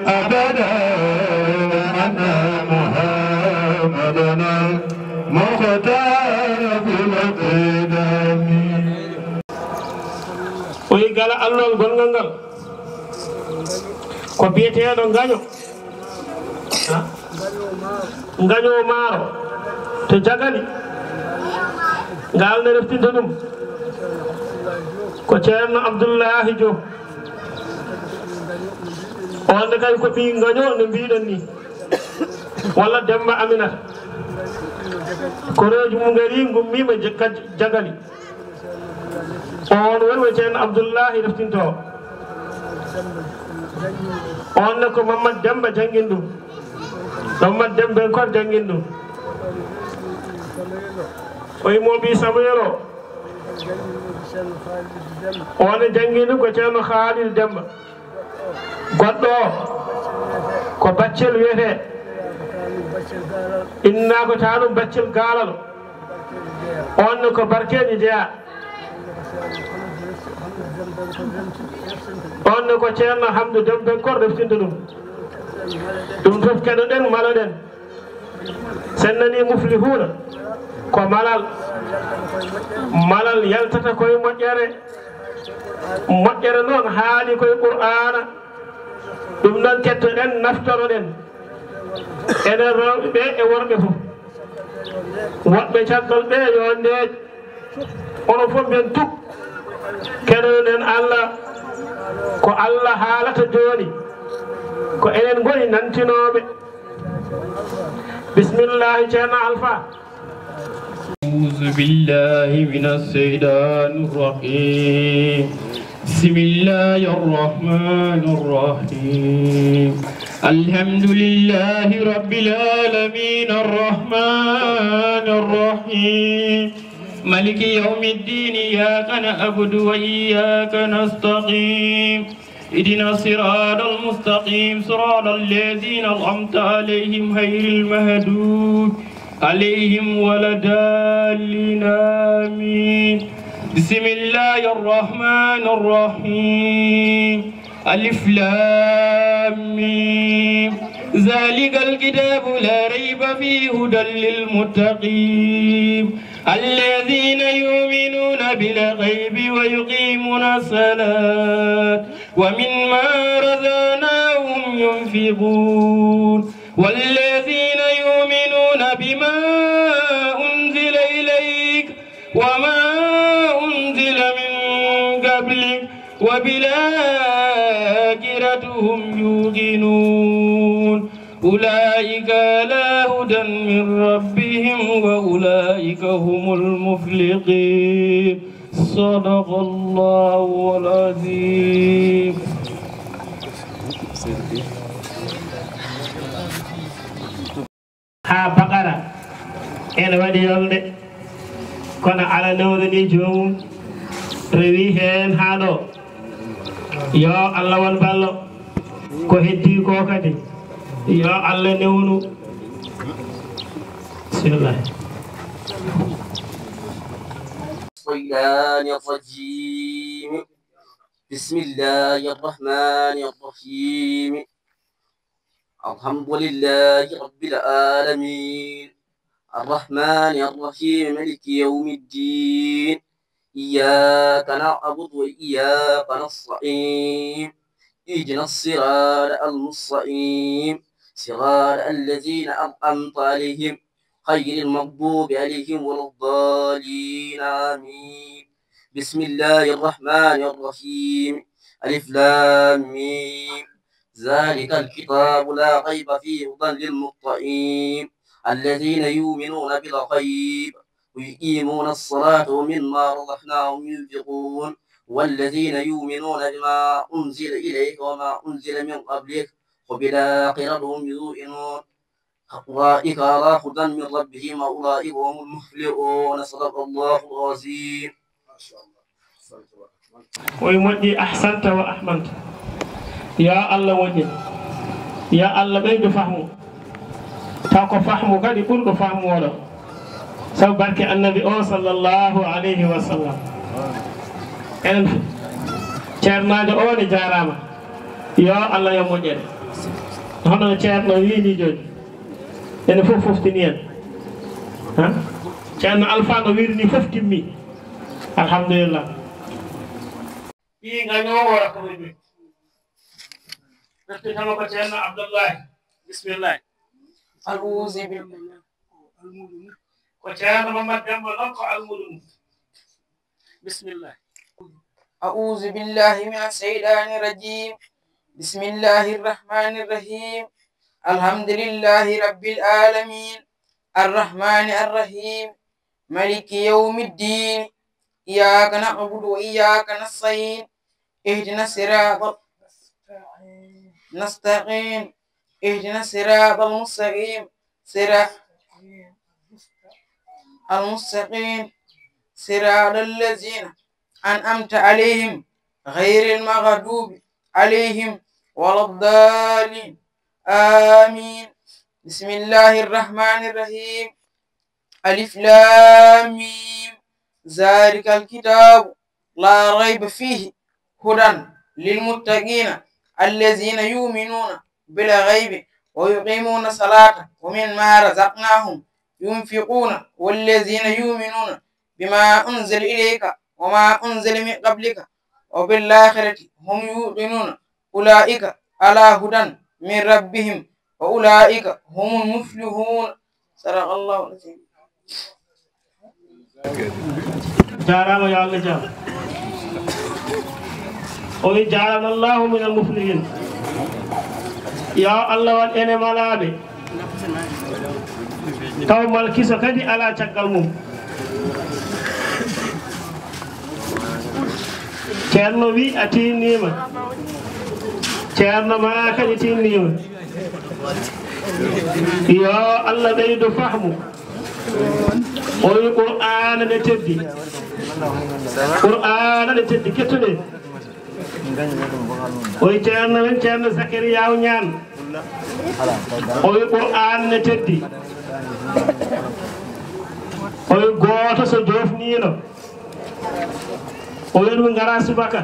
Speaker 1: أبدا أن محمدنا مختار في القدم
Speaker 5: ويقال الله الغنغنغل ko biyeteɗo gaño gaño maaro to jagali ngal ne reftinta ɗum ko ceerno Abdoullahi Diop on kay ko ɓi gaño no mbiɗen ni walla Demba Aminata koreji mum gari gummima jagali on woni ceerno Abdoullahi reftinto on ko Mamadou Demba jangin ɗum Mamadou Demba encore jangin ɗum oyi moɓi Samuel o on jangini ko ceerno Khalil Demba goɗɗo o ko baccel wiyete inna ko tanum baccel galal on ko barkeji jeeya on ko ceerno Hamdou Demba kor reftinta ɗum fof keɗoɗen maloɗen sen nani muflihuna ko malal yaltata koye moƴƴere noon haali koye qur'ana ɗum noon kettoɗen naftoroɗen enen rewɓe ɓe e worɓe fof woɓɓe caggal ɓe yo ndeej ono fof men tuk keɗoɗen Allah ko Allah haalata joni ko enen goni nantinoɓe bismillahi ceerno Alpha
Speaker 1: أعوذ بالله من الشيطان الرجيم بسم الله الرحمن الرحيم الحمد لله رب العالمين الرحمن الرحيم مالك يوم الدين إياك نعبد وإياك نستقيم اهدنا الصراط المستقيم صراط الذين أنعمت عليهم غير المغضوب عليهم ولا الضالين آمين بسم الله الرحمن الرحيم ألف لام ميم ذلك الكتاب لا ريب فيه هدى للمتقين الذين يؤمنون بالغيب ويقيمون الصلاة ومما رزقناهم ينفقون والذين يؤمنون بما أنزل إليك وما أنزل من قبلك وبالآخرة هم يوقنون أولئك على هدى من ربهم وأولئك هم المفلحون صدق الله العظيم.
Speaker 5: ha Bakara ene waɗi yolde kono ala newdani jomum rewi hen ha ɗo yo Allah won ballo ko heddi ko kadi yo Allah newnu bismillah
Speaker 6: بسم الله الرحمن الرحيم الحمد لله رب العالمين الرحمن الرحيم مالك يوم الدين إياك نعبد وإياك نستعين اهدنا الصراط المستقيم صراط الذين أنعمت عليهم غير المغضوب عليهم ولا الضالين آمين. بسم الله الرحمن الرحيم. ألف لام ميم ذلك الكتاب لا ريب فيه هدى للمتقين الذين يؤمنون بالغيب ويقيمون الصلاة ومما رزقناهم ينفقون والذين يؤمنون بما أنزل إليك وما أنزل من قبلك وبالآخرة هم يوقنون أولئك على هدى من ربهم وأولئك هم المفلحون. صدق الله العظيم.
Speaker 5: ويمدي أحسنت وأحمنت يا الله وجه يا الله بيد فهمه تاكو فهمه كدي كل فهمه ولا سو بركة النبي صلى الله عليه وسلم en ceernaade o ne jaaraama yo Allah yo moƴƴere hono ceerno wiini jooni ene fof foftini en ceerno Alpha no wiiri ni fof timmi alhamdulillah ɓi gañoowora ko wiɗi ɗeftitama ko ceerno Abdoullahi bisimillah
Speaker 7: أعوذ بالله
Speaker 5: ko ceerno Mamadou Demba noon ko almuɗum bismillah
Speaker 7: أعوذ بالله من الشيطان الرجيم بسم الله الرحمن الرحيم الحمد لله رب العالمين الرحمن الرحيم مالك يوم الدين إياك نعبد وإياك نستعين اهدنا الصراط نستقيم اهدنا الصراط المستقيم صراط المستقيم صراط الذين أنعمت عليهم غير المغضوب عليهم ولا الضالين آمين. بسم الله الرحمن الرحيم ألف لام ميم ذلك الكتاب لا ريب فيه هدى للمتقين الذين يؤمنون بالغيب ويقيمون الصلاة ومما رزقناهم ينفقون والذين يؤمنون بما أنزل إليك وما أنزل من قبلك وبالآخرة هم يوقنون أولئك على هدى من ربهم وأولئك هم المفلحون. صدق الله العظيم.
Speaker 5: جارama yo Allah jam o wi jarana Allah min al muflihin ya Allah wan ene malaɓe taw mal kiso kadi ala caggal mum ceerno wi a tinnima ceerno ma kadi tinnima yo Allah ɓeydo fahmu o wi qur'ana ne teddi qur'ana ne teddi kettude o wi ceerno men ceerno Zakariya ñaan o wi qur'ana ne teddi o wi gooto so jofnino o wi ɗum ngara subaka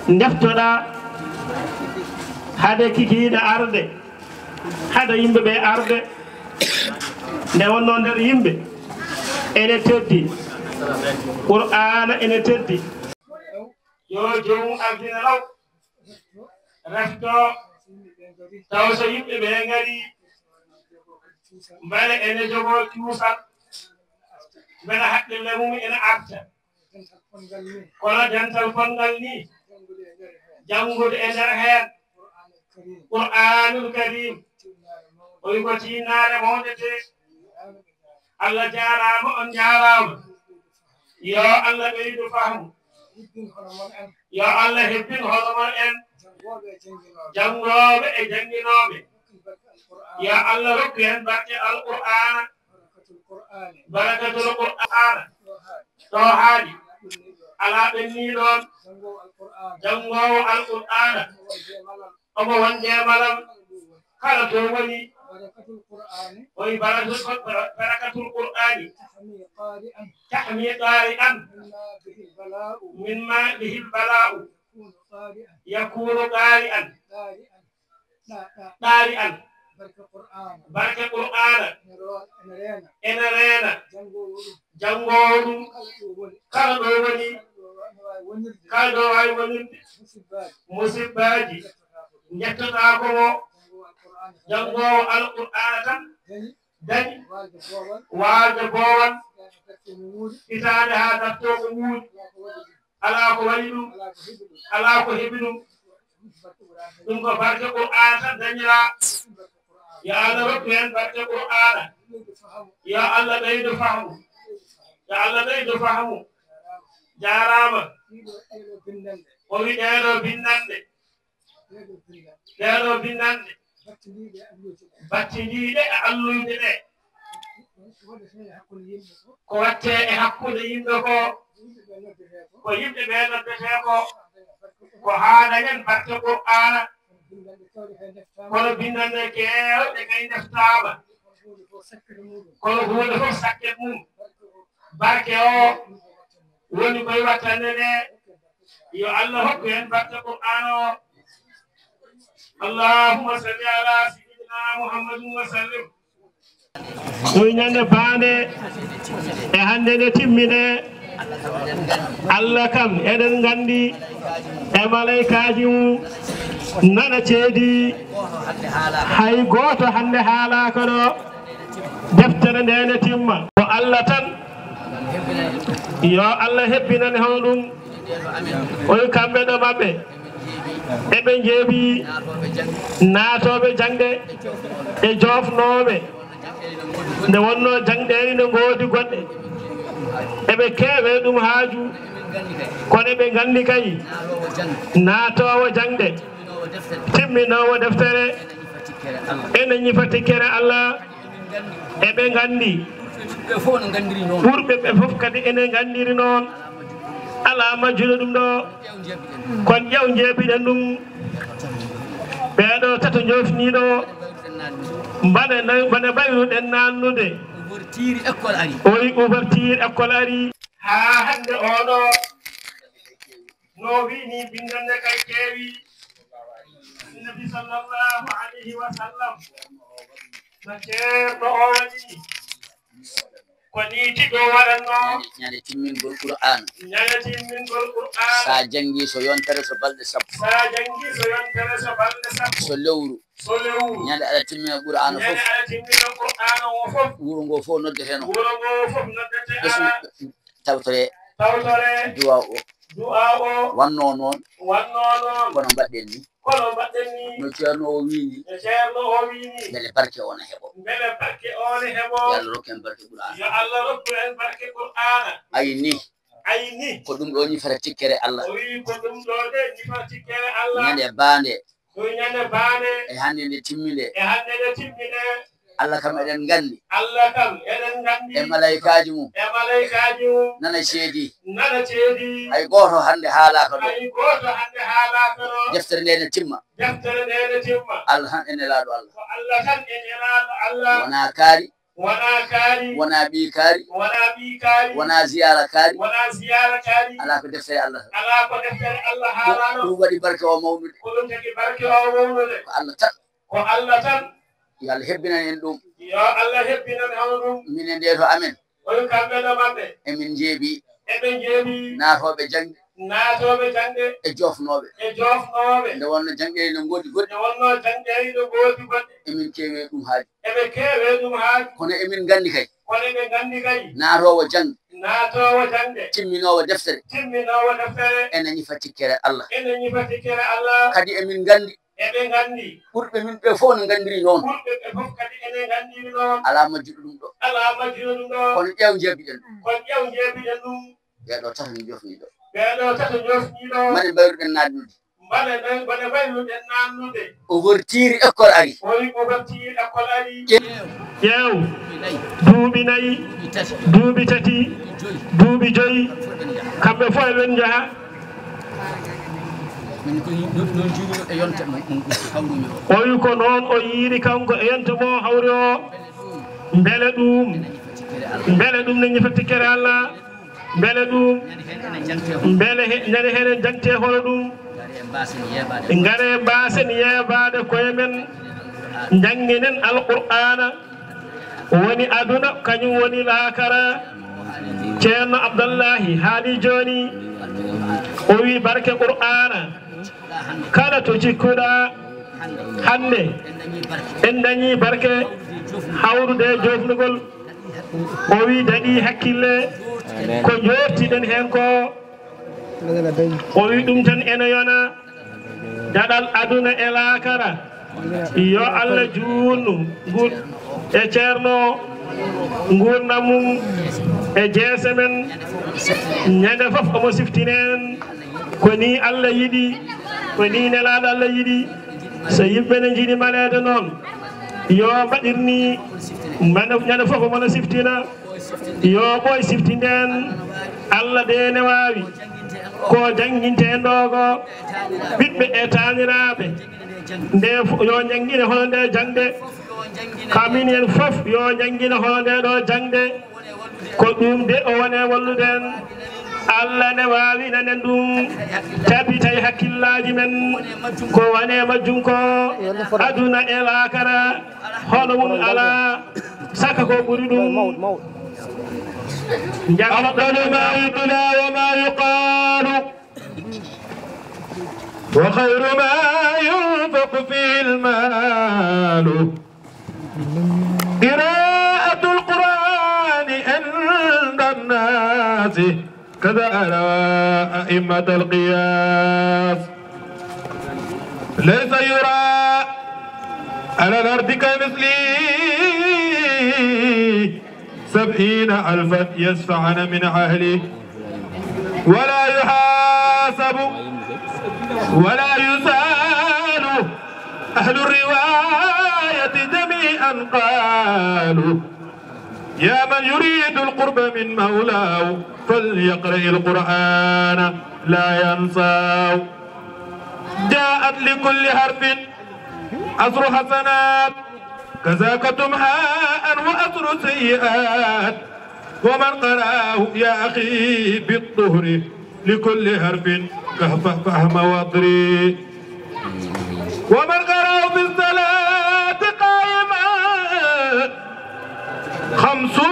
Speaker 5: deftoɗa hade kikiɗe arde hade yimɓeɓe arde nde wonno nder yimɓe ene teddi qur'ana ene teddi yo jomum ardina law refto taw so yimɓeɓe ngari mbele ene jogo cuusal mbele haqqille mum ene arta kono dental fongal ni jangude e nder heen qur'anul karim o wi ko tinnare mawdete Allah jarama on jarama yo Allah ɓeydu fahmu yo Allah hebbin hoɗomon en jangoɓe e janginoɓe yo Allah rokku hen barke alqur'ana barakatul qur'ana to haali ala ɓenni ɗon jangowo alqur'ana omo wonde malam kala to woni oyi barakatul qur'ani tahmi qari'an mimma bihi albala'u yakunu qari'an barke qur'ana ene reena janngowo ɗum kala ɗo woni kala ɗo wawi wonirde musibbaji jettotako mo janngowo alqur'ana tan dañi waalde boowal itaade ha dartogo wuudi ala ko waɗi ɗum ala ko heɓi ɗum ɗum ko barke qur'ana tan dañira yo Allah rokku hen barke qur'ana yo Allah ɓeydo fahmu yo Allah ɓeydo fahmu jarama o wi ɗeɗo bindande battindiɗe e alluyde ɗe ko watte e hakkude yimɓe ko yimɓe ɓe noddete ko haadañen barke qur'ana kono bindande kewɗe kay deftama kono hunde fof sakket mum barke o woni koye wattande ɗe yo Allah hokku hen barke qur'ana o allahumma salli ala sayyidina muhammadin wa sallim ɗum ñande baande e hande nde timmine Allah kam eɗen gandi e malaikaji mum nana ceedi hay goto hande haalaka ɗo deftere ndene timma ko Allah tan yo Allah hebbinani hono ɗum oyi kamɓe ɗo maɓɓe eɓe jeeɓi naatoɓe jangde e jofnoɓe nde wonno jangɗeri nde goodi goɗɗe eɓe keewe ɗum haaju kono ɓe gandi kay naatowo jangde timminowo deftere ene ñifa tikkere Allah eɓe gandi ɓurɓe ɓe fof kadi ene gandiri noon ala majjude ɗum ɗo kon ƴew jeebiɗen ɗum ɓeɗo tato jofniɗo mbaɗe bayruɗen nannude oyi ouverture école ari ha hande oɗo no wini bindande kay keewi nabi sallallahu alayhi wa sallam no ceerno o waɗi ko ni tiɗo waɗanno
Speaker 8: ñande timmingol qur'an
Speaker 5: sa
Speaker 8: jangi so yontere so balɗe sappo so lewru ñande aɗa timmina qur'an fof wuro ngo fof noddeteno tawtore duwa o wanno noon kono mbaɗɗen ni no ceerno o wini beele barke ona heɓo yo Allah rokku en barke qur'ana ayni ko ɗum ɗo ñifata tikkere Allah ñande baande e hande nde timminde Allah kam eɗen gandi e malaikaji mum nana ceedi hay goto hande haalaka ɗo deftere nde ne timma Allah tan ene laaɗo Allah wona kaari wona ɓi kaari wona ziyara kaari ala ko deftere Allah ɗum waɗi barke o mawnude ko Allah tan yo Allah hebbinan en ɗum minen nde to amen emin jeebi naatoɓe jangde e jofnoɓe nde wonno jangɗeli no goodi goɗɗi emin keewe ɗum haaji kono emin gandi kay naatowo jangde timminowo deftere ene ñifa tikkere Allah kadi emin gandi ɓurɓe min ɓe fof no gandiri noon ala majjuɗo ɗum ɗo kono ƴeew jeebiɗen ɗum ɓeɗo tato mi jofni ɗo mane mbayruɗen naatnude ouverture école ari
Speaker 5: ƴeew duuɓi nayyi duuɓi tati duuɓi joyi kamɓe fof eɓen jaaha o wi ko noon o yiiri kanko e yonte mo hawri o beele ɗum ne ñifa tikkere Allah beele ɗum beele ñande henen jangte hono ɗum ngare mbasen yeebade koye men janginen alqur'ana woni aduna kañum woni laakara ceerno abdallahi haali joni o wi barke qur'ana kala to cikkuɗa hande en dañi barke hawrude jofnugol o wi daɗi hakkille ko jortiɗen hen ko o wi ɗum tan ene yona daɗal aduna e laakara yo Allah juurnu ngur e ceerno gurdam mum e jeese men ñande fof omo siftinen ko ni Allah yiɗi ko ni nelaɗo Allah yiɗi so yimɓe ne jiiɗi manede noon yo mbaɗirni ñande fof omono siftina yo ɓoy siftinden Allah de ne wawi ko jangguinte en ɗo ko ɓiɓɓe e taniraɓe nde yo jangguine hono nde jangde kamin en fof yo jangguine hono nde ɗo jangde ko ɗum de o wone walluden Allah ne wawi nanen ɗum tabitay hakkillaji men ko wane majjum ko aduna e laakara hono mum ala saka ko ɓuri ɗum
Speaker 1: أفضل ما يتلى وما يقال وخير ما ينفق فيه المال قراءة القرآن عند الناس كذا على أئمة القياس ليس يرى على الأرض كمثله 70,000 يسفعن من أهله ولا يحاسب ولا يسال أهل الرواية جميعا قالوا يا من يريد القرب من مولاه فليقرأ القرآن لا ينساه جاءت لكل حرف عشر حسنات كذاك تمحاء وأثر سيئات ومن قرأه يا أخي بالطهر لكل حرف فهم وطري ومن قرأه بالصلاة قائما 50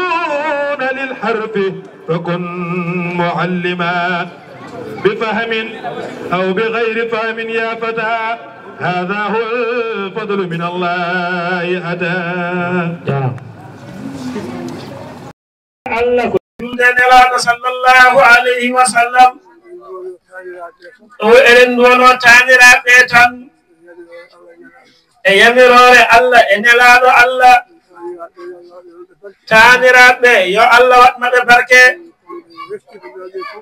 Speaker 1: للحرف فكن معلما بفهم أو بغير فهم يا فتى هذا هو الفضل من الله أتى
Speaker 5: الله كنا صلى الله عليه وسلم وإن دونو تانيرا بيتان يميرور الله إن لادو الله تانيرا بي يو الله واتما بركة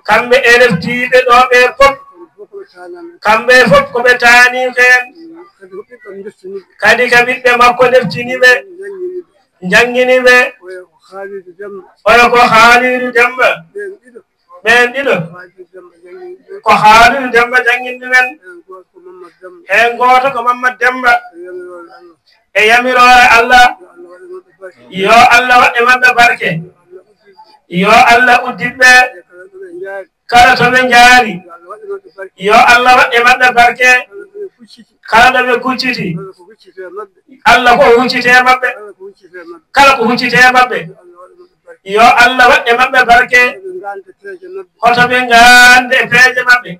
Speaker 5: كم إرفتي دو بيرفوك kambe fof ko be tani ken kadi ka bibbe makko deftini be jangini be oyo ko Khalidu Demba ben dido ko Khalidu Demba jangindi men e goto ko Mamad Demba e yamirore Allah yo Allah wadde mabbe barke yo Allah uddibbe kala to be jaari yo Allah wadde mabbe barke kala be kucciti Allah ko huccite mabbe kala ko huccite mabbe yo Allah wadde mabbe barke hoto be ngande peeje mabbe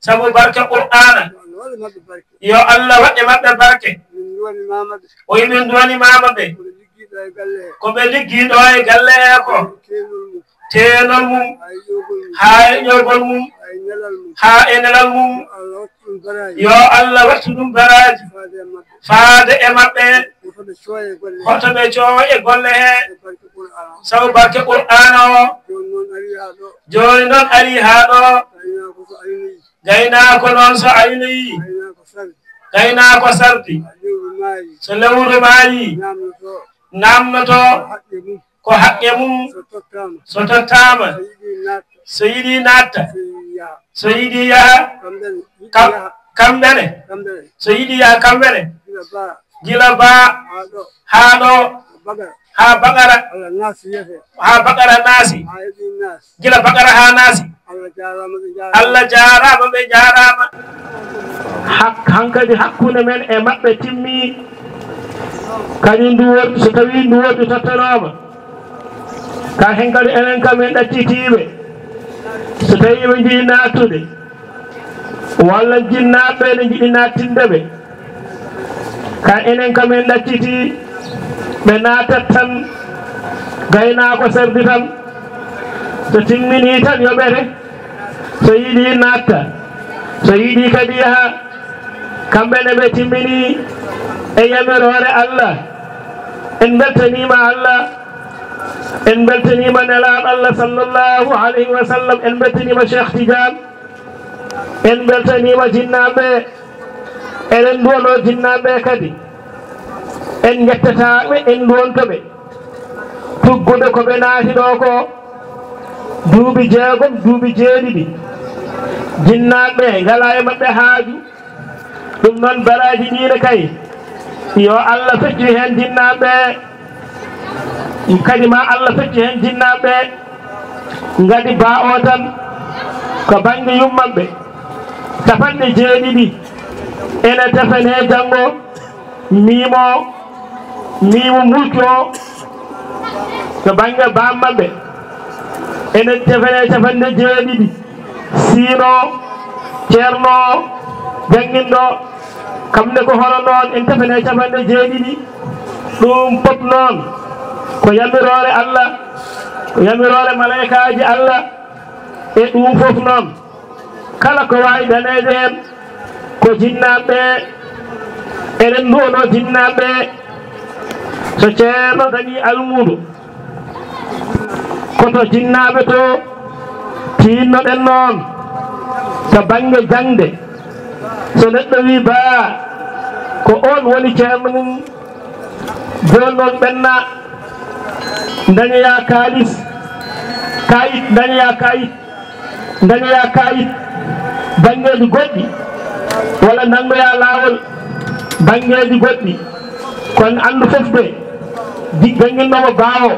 Speaker 5: sabu barke Qur'ana yo Allah wadde mabbe barke o yimin duwani mamabe ko be liggido e galle ko tenol mum ha ñorgol mum ha enelal mum yo Allah wattu ɗum baraji faade e maɓɓe hoto ɓe coowo e golle he sabu barke Qur'ana o joni noon ari ha ɗo gaynako noon so aynoyi gaynako sardi so lewru maayi namnoto ko haqqe mum so tottama so yiɗi natta so yiɗi yaha kamɓene so yiɗi yaha kamɓene gila ba ha ɗo ha Bakara naasi gila Bakara ha naasi Allah jarama ɓe jarama hankadi hakkunde men e maɓɓe timmi kañum ndu woɗɗi so tawi ndu woɗɗi tottanoma ka hen kadi enen kam en ɗaccitiɓe so tawi ɓe jii nattude walla jinnaɓe ne jiɗi nattindeɓe ka enen kam en ɗacciti ɓe natat tan gaynako serdi tan so timmini tan yoɓete so yiiɗi natta so yiiɗi kadi yaha kamɓene ɓe timmini e yamirore Allah en beltanima Allah en beltanima nelaɗo Allah sallallahu alayhi wa sallam en beltanima Cheikh Tidiane en beltanima jinnaɓe eɗen duwono jinnaɓe kadi en jettataɓe en duwontoɓe tuggude ko ɓe naati ɗo ko duuɓi 6 duuɓi 7 jinnaɓe ngala e maɓɓe haaju ɗum noon baraji ɗiɗe kay yo Allah fecci hen jinnaɓe kadi ma Allah fecci hen jinnaɓe ngadi ba o tan ko banggue yummaɓe 7 ene tefene janggo mimo mulki o to banggue bammaɓe ene tefene 7 sino ceerno jangguinɗo kamne ko hono noon en tefene 7 ɗum pop noon ko yamirore Allah ko yamirore malaikaji Allah e ɗum fof noon kala ko wawi danede hen ko jinnaɓe eɗen duwono jinnaɓe so ceerno dañi almudo koto jinnaɓe to tinnoɗen noon to banggue jangde so neɗɗo wi ba ko on woni ceerno mum joni noon ɓenna dañoya kayit dañoya kayit banggueji goɗɗi walla nangoya lawol banggueji goɗɗi kono andu fof de jangguinnomo bawo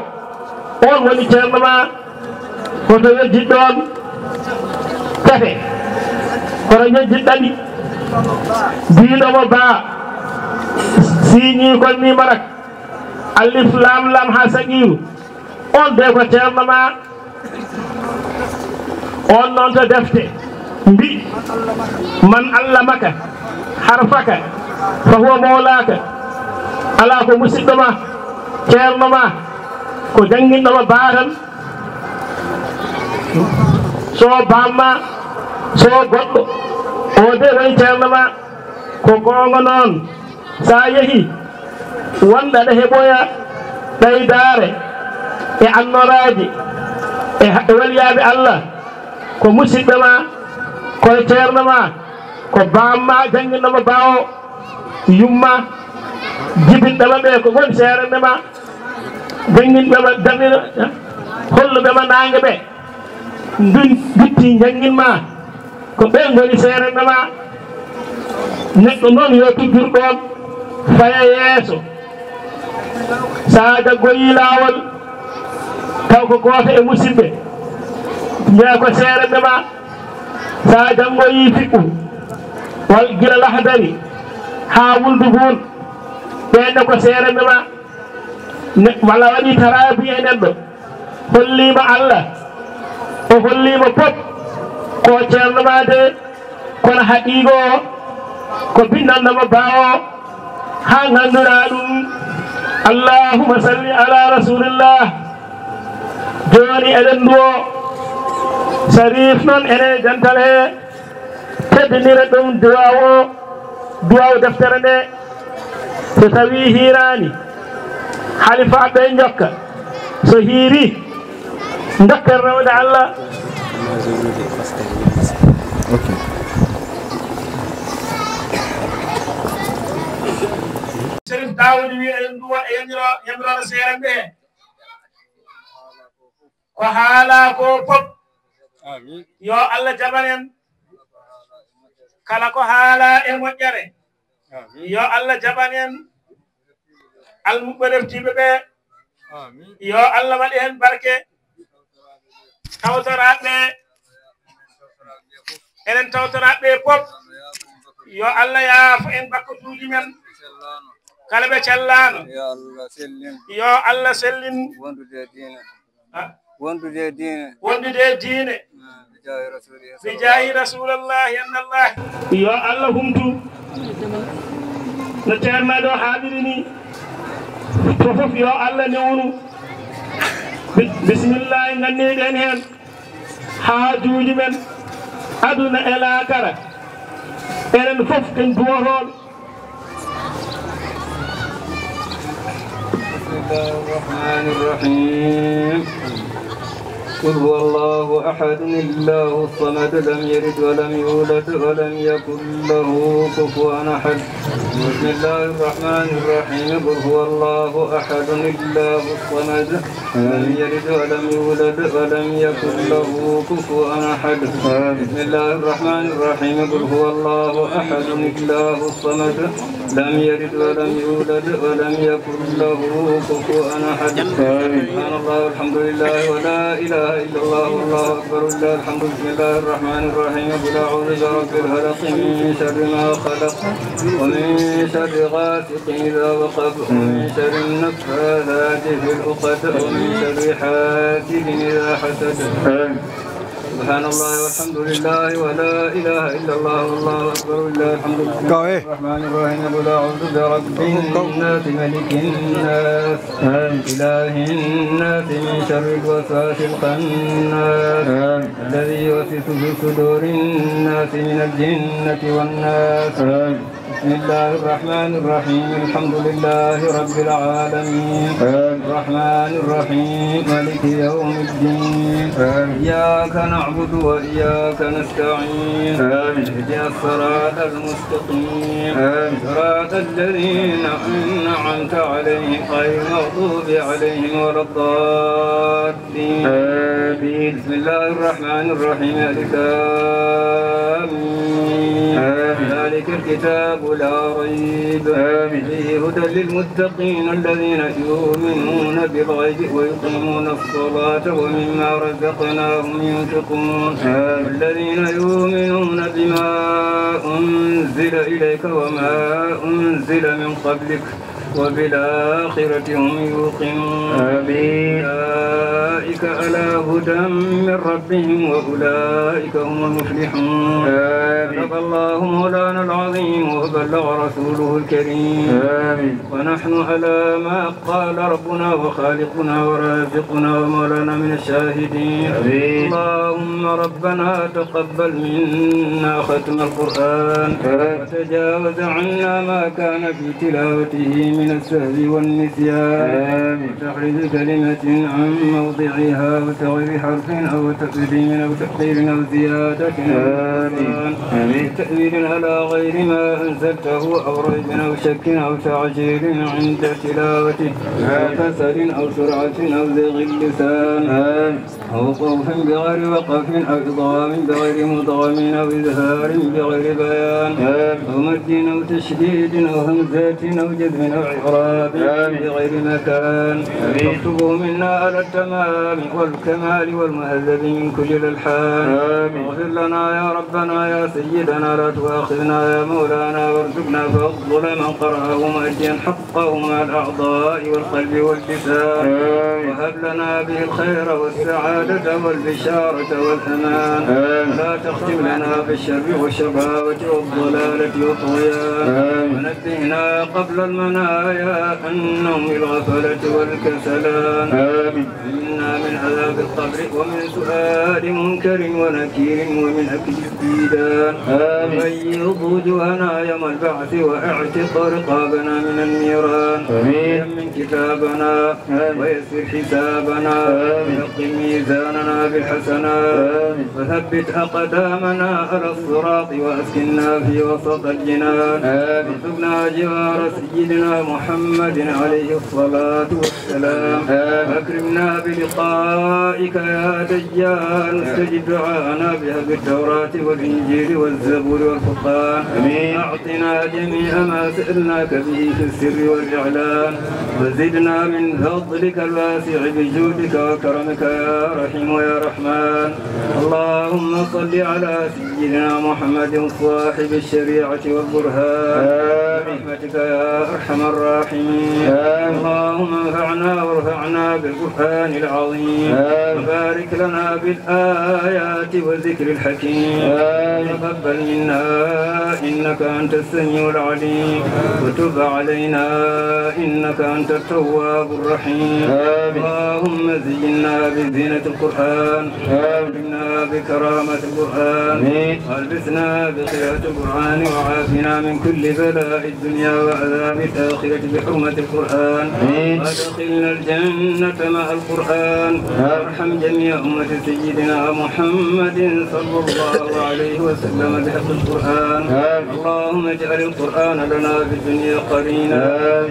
Speaker 5: on woni ceerno ma koto yejjit ɗon tefe koto yejjit ɗaɗi biɗomo ba siñi kon ni marak alif lam ha saqiru on de ko ceerno ma on noon to defte mbi man allamaka harfaka fa huwa mawlaka ala ko musidɗo ma ceerno ma ko jangguinɗoma baatan so bamma so goɗɗo o de woni ceerno ma ko gonga noon sa yeehi wonɗa ɗa heɓoya ɗaydare e annoraji e waliyaɓe Allah ko musidɓe ma koye ceerno ma ko bamma jangguinɗoma bawo yumma jibinɗema ɓe ko woni seerende ma jangguinɓema damina holluɓema nangue ɓe dutti jangguinma ko ɓe goni seerende ma neɗɗo noon yo tujjur ɗon faya yeeso sa jaggoyi lawol taw ko goto e musidɓe jeeya ko seerende ma sa janggoyi fiɓɓu wal gila lahdari ha wuldugun ɓenne ko seerende ma walla waɗi tarabi e neɗɗo hollima Allah o hollima pop ko ceerno ma de kono haqiqo o ko binnandema bawo ha gandura ɗum allahumma salli ala rasulillah joni eɗen duwo sarif noon ene jantal he teddinira ɗum duwaw deftere nde so tawi hirani halifaɓe jokka so hiiri dokken rewde Allah Serif Daoud wi eɗen duwa e yamirore seere nde ko haala ko pop yo Allah jaɓanen kala ko haala e moƴƴere yo Allah jaɓanen almuɓe reftiɓe ɓe yo Allah waɗi hen barke tawtoraɓe enen tawtoraɓe pop yo Allah yaafo en bakkatuji men kala ɓe cellano
Speaker 9: yo Allah sellin
Speaker 5: yo Allah sellin
Speaker 9: wondude diine wondude diine
Speaker 5: wondude diine bi jahi rasulullahi anallah yo Allah humtu no ceernaɗo haalirini ni fof yo Allah newnu bisimillahi ganniɗen hen haajuji men aduna e laakara enen fof en duwotoɓe
Speaker 9: بسم الله الرحمن الرحيم قل هو الله أحد الله الصمد لم يلد ولم يولد ولم يكن له كفوا أحد بسم الله الرحمن الرحيم قل هو الله أحد الله الصمد لم يلد ولم يولد ولم يكن له كفوا أحد بسم الله الرحمن الرحيم قل هو الله أحد الله الصمد لم يلد ولم يولد ولم يكن له كفوا أحد سبحان الله والحمد لله ولا إله إلا الله والله أكبر لله الحمد بسم الله الرحمن الرحيم قل أعوذ برب الفلق من شر ما خلق ومن شر غاسق إذا وقب ومن شر النفاثات في العقد ومن شر حاسد إذا حسد سبحان الله والحمد لله ولا إله إلا الله والله أكبر لله الحمد لله الرحمن الرحيم قل أعوذ برب الناس ملك الناس إله الناس من شر الوسواس الخناس الذي يوسوس في صدور الناس من الجنة والناس بسم الله الرحمن الرحيم الحمد لله رب العالمين الرحمن الرحيم مالك يوم الدين إياك نعبد وإياك نستعين اهدنا الصراط المستقيم صراط الذين أنعمت عليهم غير المغضوب عليهم ولا الضالين بسم الله الرحمن الرحيم ألف لام ذلك الكتاب لا ريب فيه هدى للمتقين الذين يؤمنون بالغيب ويقيمون الصلاة ومما رزقناهم ينفقون الذين يؤمنون بما أنزل إليك وما أنزل من قبلك وبالآخرة هم يوقنون أولئك على هدى من ربهم وأولئك هم المفلحون صدق الله مولانا العظيم وبلغ رسوله الكريم ونحن على ما قال ربنا وخالقنا ورازقنا ومولانا من الشاهدين اللهم ربنا تقبل منا ختم القرآن وتجاوز عنا ما كان في تلاوته من السهو والنسيان وتحريز كلمة عن موضعها وتغيير حرف أو تقديم أو تأخير أو زيادة تأويل على غير ما أنزلته أو ريب أو شك أو تعجيل عند تلاوته أو كسل أو سرعة أو زيغ اللسان أو خوف بغير وقف أو إضغام بغير مضغم أو إظهار بغير بيان أو مد أو تشديد أو همزات أو جذب أو إعراب بغير مكان اكتبه منا على التمام والكمال والمهذب من كل الألحان اغفر لنا يا ربنا يا سيدنا لا تؤاخذنا يا مولانا وارزقنا فضل من قرأه مؤديا حقه مع الأعضاء والقلب واللسان وهب لنا به الخير والسعادة والبشارة والأمان لا تختم لنا بالشر والشقاوة والضلالة والطغيان ونبهنا قبل المنايا النوم الغفلة والكسلان إنا من عذاب القبر ومن سؤال منكر ونكير ومن أكل الديدان بيض وجوهنا يوم البعث واعتق رقابنا من النيران يمن كتابنا ويسر حسابنا ويقم ميزاننا بالحسنات وثبت أقدامنا على الصراط وأسكننا في وسط الجنان وارزقنا جوار سيدنا محمد عليه الصلاة والسلام أكرمنا بلقائك يا ديان استجب دعاءنا بهب التوراة والإنجيل والزبور والفرقان أعطنا جميع ما سألناك به في السر والإعلان وزدنا من فضلك الواسع بجودك وكرمك يا رحيم يا رحمن اللهم صل على سيدنا محمد صاحب الشريعة والبرهان برحمتك يا أرحم الراحمين. اللهم انفعنا وارفعنا بالقرآن العظيم وبارك لنا بالآيات والذكر الحكيم. تقبل منا إنك أنت السميع العليم وتب علينا إنك أنت التواب الرحيم. اللهم زينا بزينة القرآن وأكرمنا بكرامة القرآن والبسنا بقراءة القرآن وعافنا من كل بلاء الدنيا وعذاب الآخرة بحرمة القرآن وادخلنا الجنة مع القرآن. وارحم جميع أمة سيدنا محمد صلى الله عليه وسلم بحق القرآن. اللهم اجعل القرآن لنا في الدنيا قرينا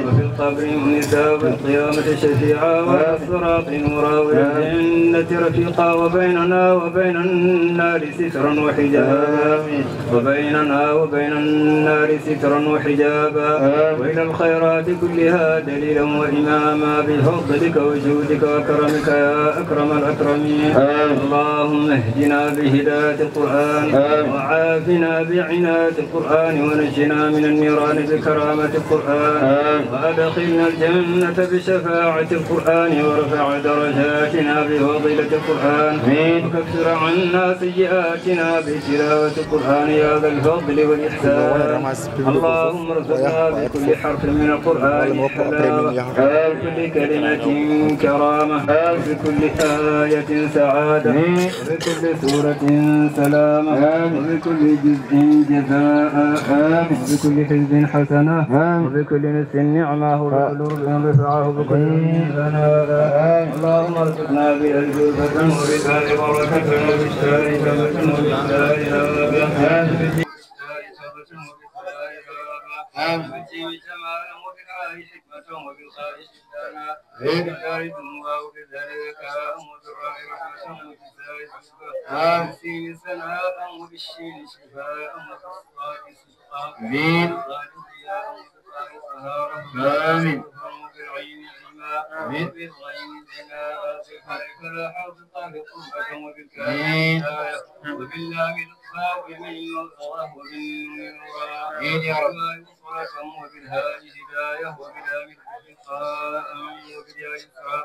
Speaker 9: وفي القبر مونسا وفي القيامة شفيعا وفي الصراط نورا وفي الجنة رفيقا وبيننا وبين النار سترا وحجابا وبيننا وبين النار سترا وحجابا وإلى الخيرات كلها دليلا وإماما بفضلك وجودك وكرمك يا أكرم الأكرمين. اللهم اهدنا بهداية القرآن وعافنا بعناية القرآن ونجنا من النيران بكرامة القرآن وأدخلنا الجنة بشفاعة القرآن ورفع درجاتنا بفضيلة القرآن وكفر عنا سيئاتنا بتلاوة القرآن يا ذا الفضل والإحسان. اللهم ارزقنا بكل حرف من القرآن حلاوة بكل كلمة كرامة بكل آية سعادة بكل سورة سلامة وبكل جزء جزاء وبكل حزب حسنة وبكل نفس نعمة وبكل رفعه بكل ثناء. اللهم ارزقنا بالألجوبة وبالآل بركة وبالشارع ثبة وبالشارع ثبة وبالجيم جمالا وبالعاء حكمة وبالخاء شدانا وبالدار ذنوبا وبالذلك وبالراء رحمة وبالزاء حسبا وبالسين سناء وبالشين شفاء وبالصاد صدقا وبالضاد ضياء وبالطاء طهارا وبالعين عما وبالغين زناء وبالحاء فلاحا وبالطاء قربة وبالكاف هداية وباللام لطفا وبالمين والغراه وبالنون نورا وبالهاء هداية وباللام لقاء وبالياء يسرا.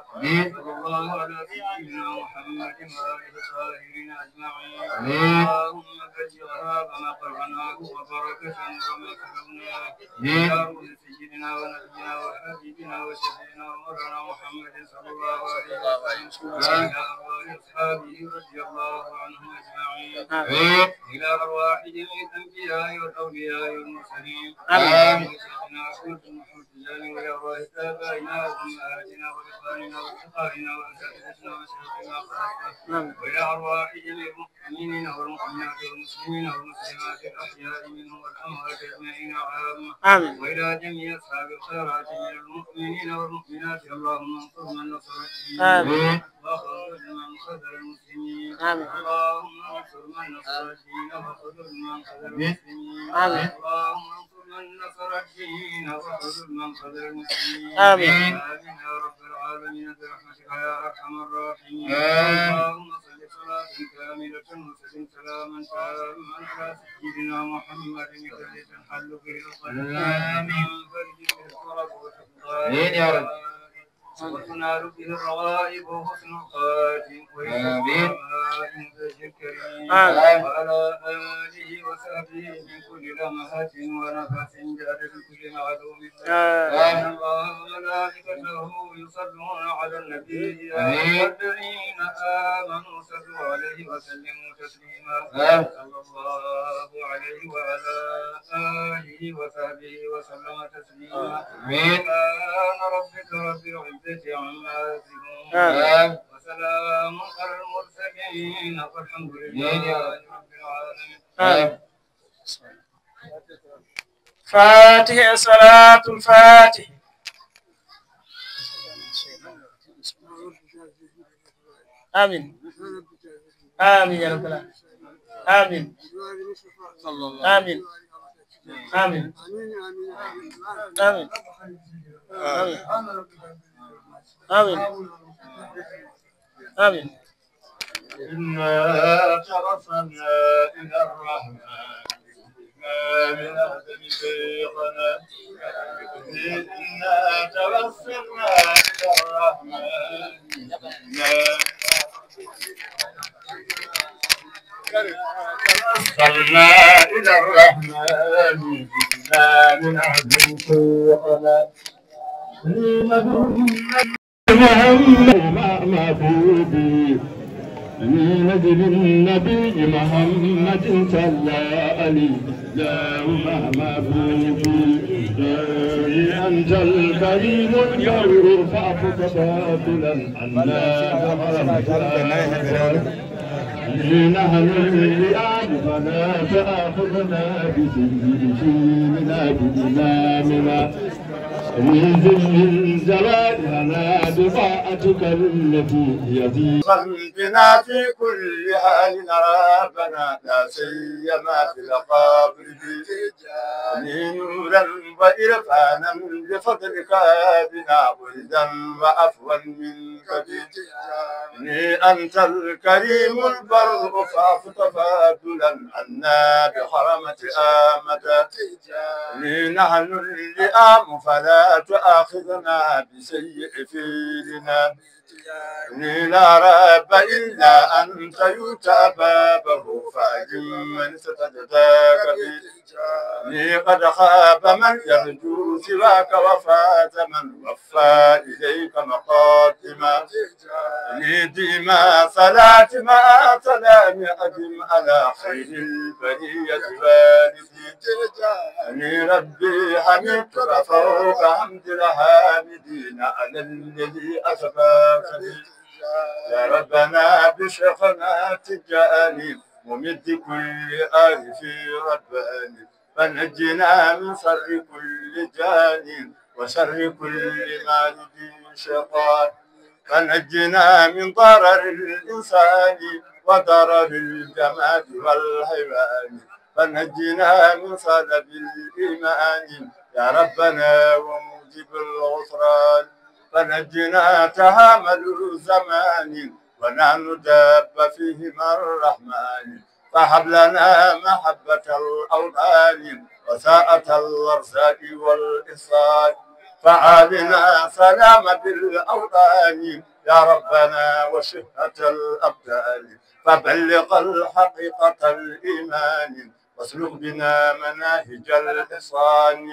Speaker 9: صلى الله على سيدنا محمد وآله الطاهرين أجمعين. اللهم بلغها وما قرأناه وبركة وما كتبناه يا رب سيدنا ونبينا وحبيبنا وشفيعنا ومولانا محمد صلى الله عليه وسلم وعلى آله أصحابه رضي الله عنهم أجمعين إلى أرواح جميع الأنبياء والأولياء والمرسلين. شيخنا أحمد بن محمد الجاني وإلى أرواح آبائنا وأمهاتنا وإخواننا وأصدقائنا وأساتذتنا وشيخنا خاصة وإلى أرواح جميع المؤمنين والمؤمنات والمسلمين والمسلمات الأحياء منهم والأموات أجمعين عامة وإلى جميع أصحاب الخيرات من المؤمنين والمؤمنات. اللهم انصر من نصر الدين وخذل من خذل المسلمين. اللهم انصر من نصر الدين وخذل من خذل المسلمين. اللهم انصر من نصر الدين وخذل من خذل المسلمين. آمين يا رب العالمين برحمتك يا أرحم الراحمين. اللهم صل صلاة كاملة وسلم سلاما تاما على سيدنا محمد الذي تنحل به القلب آمين يا رب وتنال به الرغائب وحسن الخاتم ويسر الكريم وعلى آله وصحبه من كل لمحة ونفس بعدد كل معلوم. إن الله وملائكته يصلون على النبي يا أيها الذين آمنوا صلوا عليه وسلموا تسليما. صلى الله عليه وعلى آله وصحبه وسلم تسليما. سبحان ربك رب العزة عما يصفون وسلام على المرسلين والحمد لله رب العالمين.
Speaker 7: فاتحة صلاة الفاتح. آمين آمين يا رب العالمين. آمين آمين آمين آمين آمين آمين.
Speaker 2: إنا ترفعنا إلى الرحمن من أهل شيخنا إنا توسلنا إلى الرحمن توسلنا إلى الرحمن إنا من أهل شيخنا محمد معبودي من أجل النبي محمد صلى عليه اللهم معبودي أنت الكريم الجوهر فاعف تبادلا عنا نحن اللئام فلا تأخذنا بسيئنا بإمامنا من ذل الزوال لنا بطاعتك التي يزيد بنا في كل حال ربنا لا سيما في القبر نورا وإرفانا بفضلك بنا وردا وعفوا منك أنت الكريم البر فاعف تفاضلا عنا بحرمة آمة نحن اللئام فلا تؤاخذنا بسيء فيلنا لا رب إلا أنت يؤتى بابه فأجم من ستجداك به قد خاب من يرجو سواك وفات من وفى إليك مقادما ديما صلاة مع سلام أدم على خير البرية والدي ربي حمدك فوق حمد الحامدين على الذي أسفاك يا ربنا بشيخنا تجاني ممد كل آلف رباني فنجنا من شر كل جان وشر كل مارد شيطان فنجنا من ضرر الإنسان وضرر الجماد والحيوان فنجنا من صلب الإيمان يا ربنا وموجب الغفران فنجنا تهامل الزمان ونحن داب فيهما الرحمن فهب لنا محبة الأوطان وساءة الأرزاق والإحسان فعالنا سلام بالأوطان يا ربنا وشهة الأبدان فبلغ الحقيقة الإيمان واسلك بنا مناهج الإحسان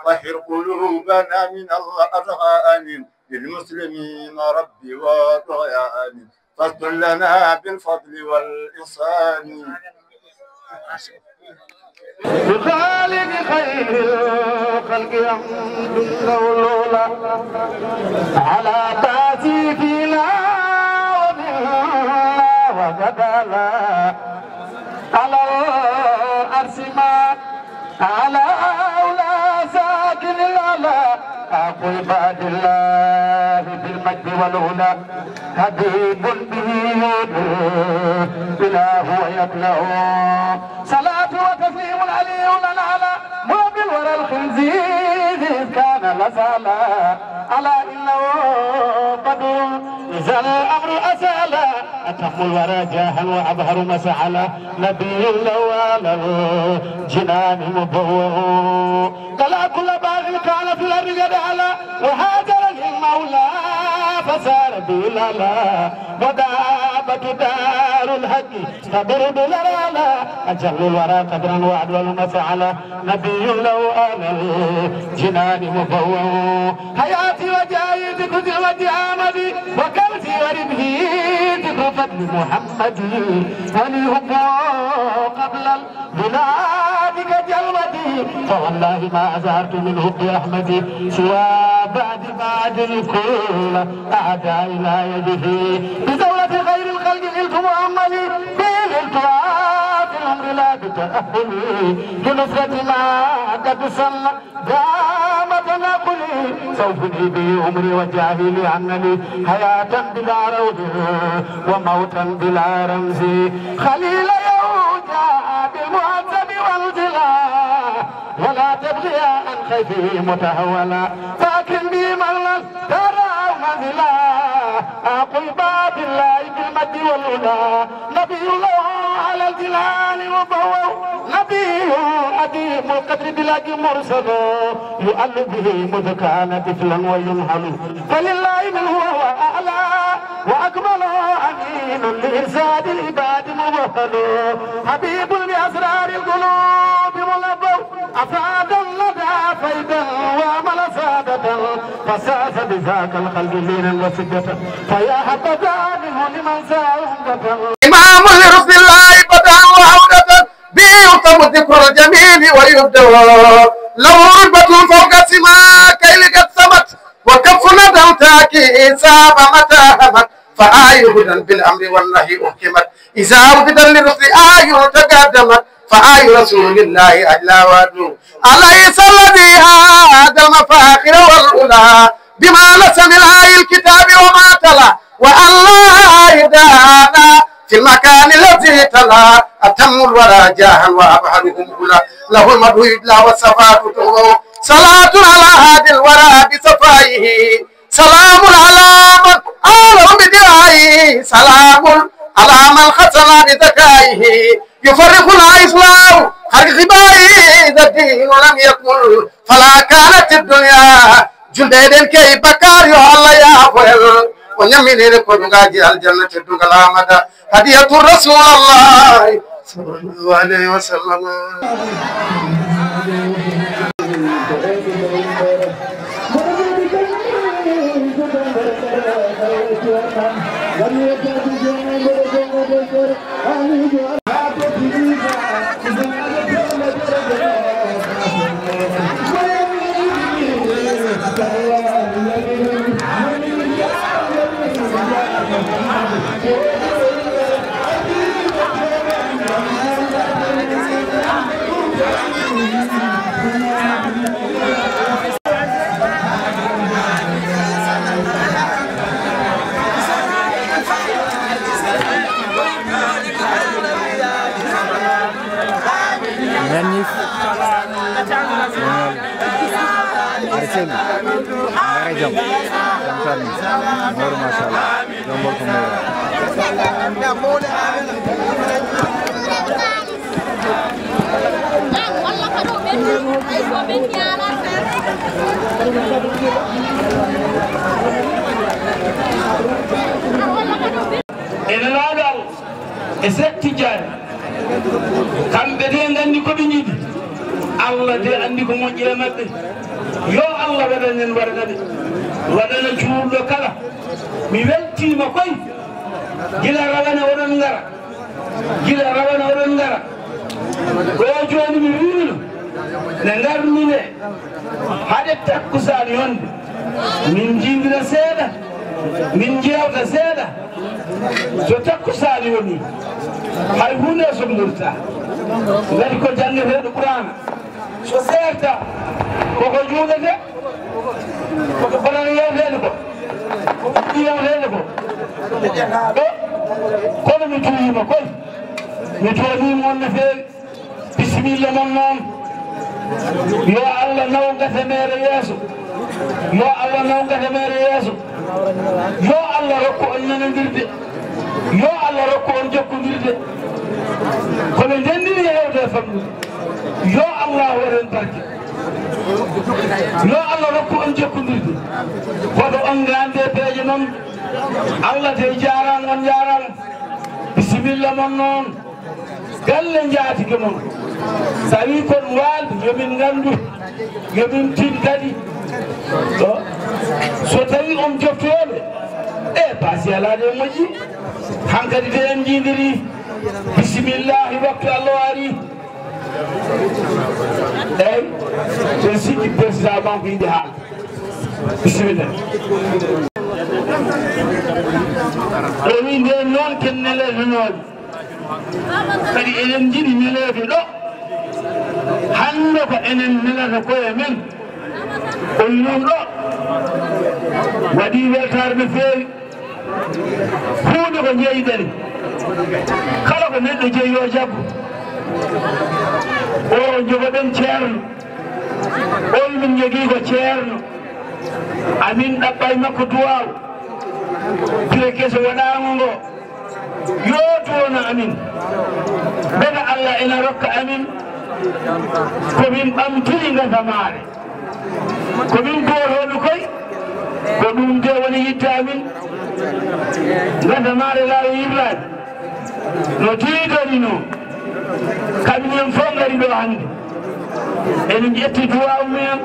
Speaker 2: طهر قلوبنا من الأذغان للمسلمين ربي وطغيان فاستر لنا بالفضل والإحسان بخالق خير الخلق حمد الأولى على تأسيفنا وجدلا على الأرسما على أولى ساكن العلا أقول بعد الله بالمجد والعلا حبيب به بلا هو يبلغ صلاة وتسليم علي على موبل ورى الخنزير كان لزالا على إنه بدر إذا الأمر أسالا أتم الورى جاها وأبهر مسعلا نبي اللوال جنان مبوه كلا كل باغ كان في الأرض قد علا وهاجر للمولى فسار بلالا ودابة دار الحج قدر بلالا أجل الورى قدرا وعدل مسعلا نبي اللوال جنان مبوه حياتي وجاي ذكر وجه آمدي وكرتي وربهي ذكر فضل محمد وليهم قبل البلاد كجلوتي فوالله ما أزهرت من حب أحمدي سوى بعد الكل أعداء لا يده بزولة خير الخلق نلت محمدي بالالتواء في الأمر لا بتأهلي بنصرة ما قد صلى دام تنقلي سوف به عمري وجاهلي عنني حياة بلا روض وموتا بلا رمز خليل يوجا بالمعذب والجلا ولا تبغي عن خيفه متهولا فاكن بي مغلا ترى منزلا أقول باب الله بالمجد والهدى نبي الله
Speaker 10: على الجلال مبوو نبي أديم القدر بلاك مرسل يؤل به مذ كان طفلا وينهل فلله من هو أعلى وأكمل أمين لإرشاد العباد موهل حبيب بأسرار القلوب ملبو أفاد لدى فيدا وعمل سادة فساس بذاك الخلق لينا وسجة فيا حبذا منه لمن ساهم
Speaker 11: إمام لرسل الله بدءا وعودة بيوتم ذكر الجميل ويبدو له رتبة فوق السماء كي قد ثبت وكف ندم تاكي ساب متى همت فآي هدى بالأمر والنهي أحكمت إذا وجد للرسل آي تقدمت فآي رسول الله أجلى وادو أليس الذي هذا المفاخر والأولى بما لسم الآي الكتاب وما تلا والله هدانا في المكان الذي تلا أتم الورى جاها وأبحرهم أولى له المدو إبلا والصفات صلاة على هادي الورى بصفائه سلام على من أعلم بدعائه سلام على من ختم بذكائه يفرق الإسلام خلق غبائه إذا الدين لم يكن فلا كانت الدنيا جلدين كي بكار يا الله يا أفضل ونيمين لكم غاجي الجنة تدوغ مدى هدية رسول الله صلى الله عليه وسلم
Speaker 10: ene laadal e settijani kamɓe de gandi koɓe ñiɗi Allah de andi ko moƴƴi e maɓɓe yo Allah waɗanen waɗanaɓe waɗana juulɗo kala mi weltima koy gila rawane oɗon ngara gila rawane oɗon ngara ɗo joni mi wino ne garmine haɗe takkusani yonde min jindira seeɗa min jewta seeɗa so takkusani woni hay hunde so murta ngati ko jangeteɗo Qur'ana so serta koko juulete koko bonano yewtede ko koko ƴiyewtede ko ɗo kono mi tuuyima koy mi toonima on no feewi bisimilla mon noon yo Allah nawgata mere yeeso yo Allah nawgata mere yeeso yo Allah rokku on nanodirde yo Allah rokku on jokkodirde kono ndendini hewde famɗude yo Allah waɗen barke yo Allah rokku on jokkodirde koɗo on grande peeje noon Allah de jarama on jarama bisimilla mon noon galle jaatige mon sa wi kon walde yomin gandu yomin tin kadi ɗo so tawi on joftoɓe e baasi alaade e moƴƴi hankadi de en jindiri bisimillahi waktu Allah ari eyyi sen sikki président banque yiɗi haal bisimillah ɗo wi nden noon ken neletonoɓe kadi enen jiɗi nelede ɗo hande ko enen nelata koye men on non ɗo waɗi weltare no feewi hunde ko jeeyiɗen kala ko neɗɗo jeeyi yo jaggu o jogoɗen ceerno on min jogui ko ceerno amin ɗaɓɓay makko duwaw pire keso waɗama ngo yo toona amin beda Allah ina rokka amin komin ɓamtiri gasamare komin gotoɗo koy ko ɗum de woni yitte amin gasamare laawi yiblade no tiidani no kaminen fof ngari ɗo hannde eɗen ƴetti duwaw mumen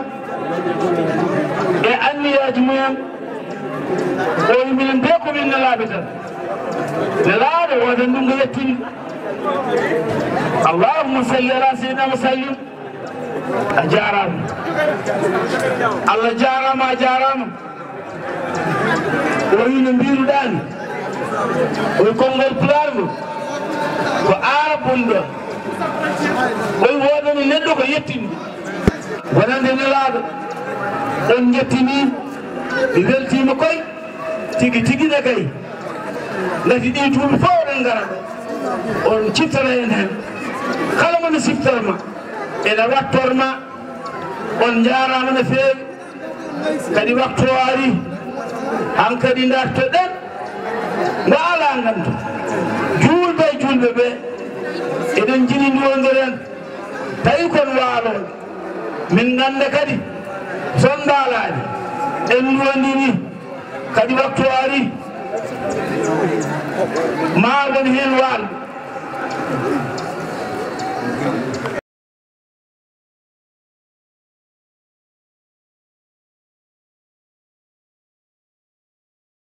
Speaker 10: e anniyaji mumen o minen be komin nelaɓe tan nelaɗo wodan ɗum ko yettini allahumma salli ala seydina musallim a jarama allah jarama a jarama o wi no mbiruɗani oy konngol pulargo ko ara bonɗo oy wodani neɗɗo ko yettini wonande nelaɗo on jettini mi weltima koy tigi tiguine kay gati ɗi tuuɓi fof oɗen gara on ciftara en hen kala mone siftorma ene wattorma on jarama no feewi kadi waktu o ari hankkadi dartoɗen ngo ala gandu julɓe e julɓe ɓe eɗen jini ndiwodiren tawi kon waalo min ganda kadi son dalaji en ndiwodini kadi waktu o ari ma woni hen waalo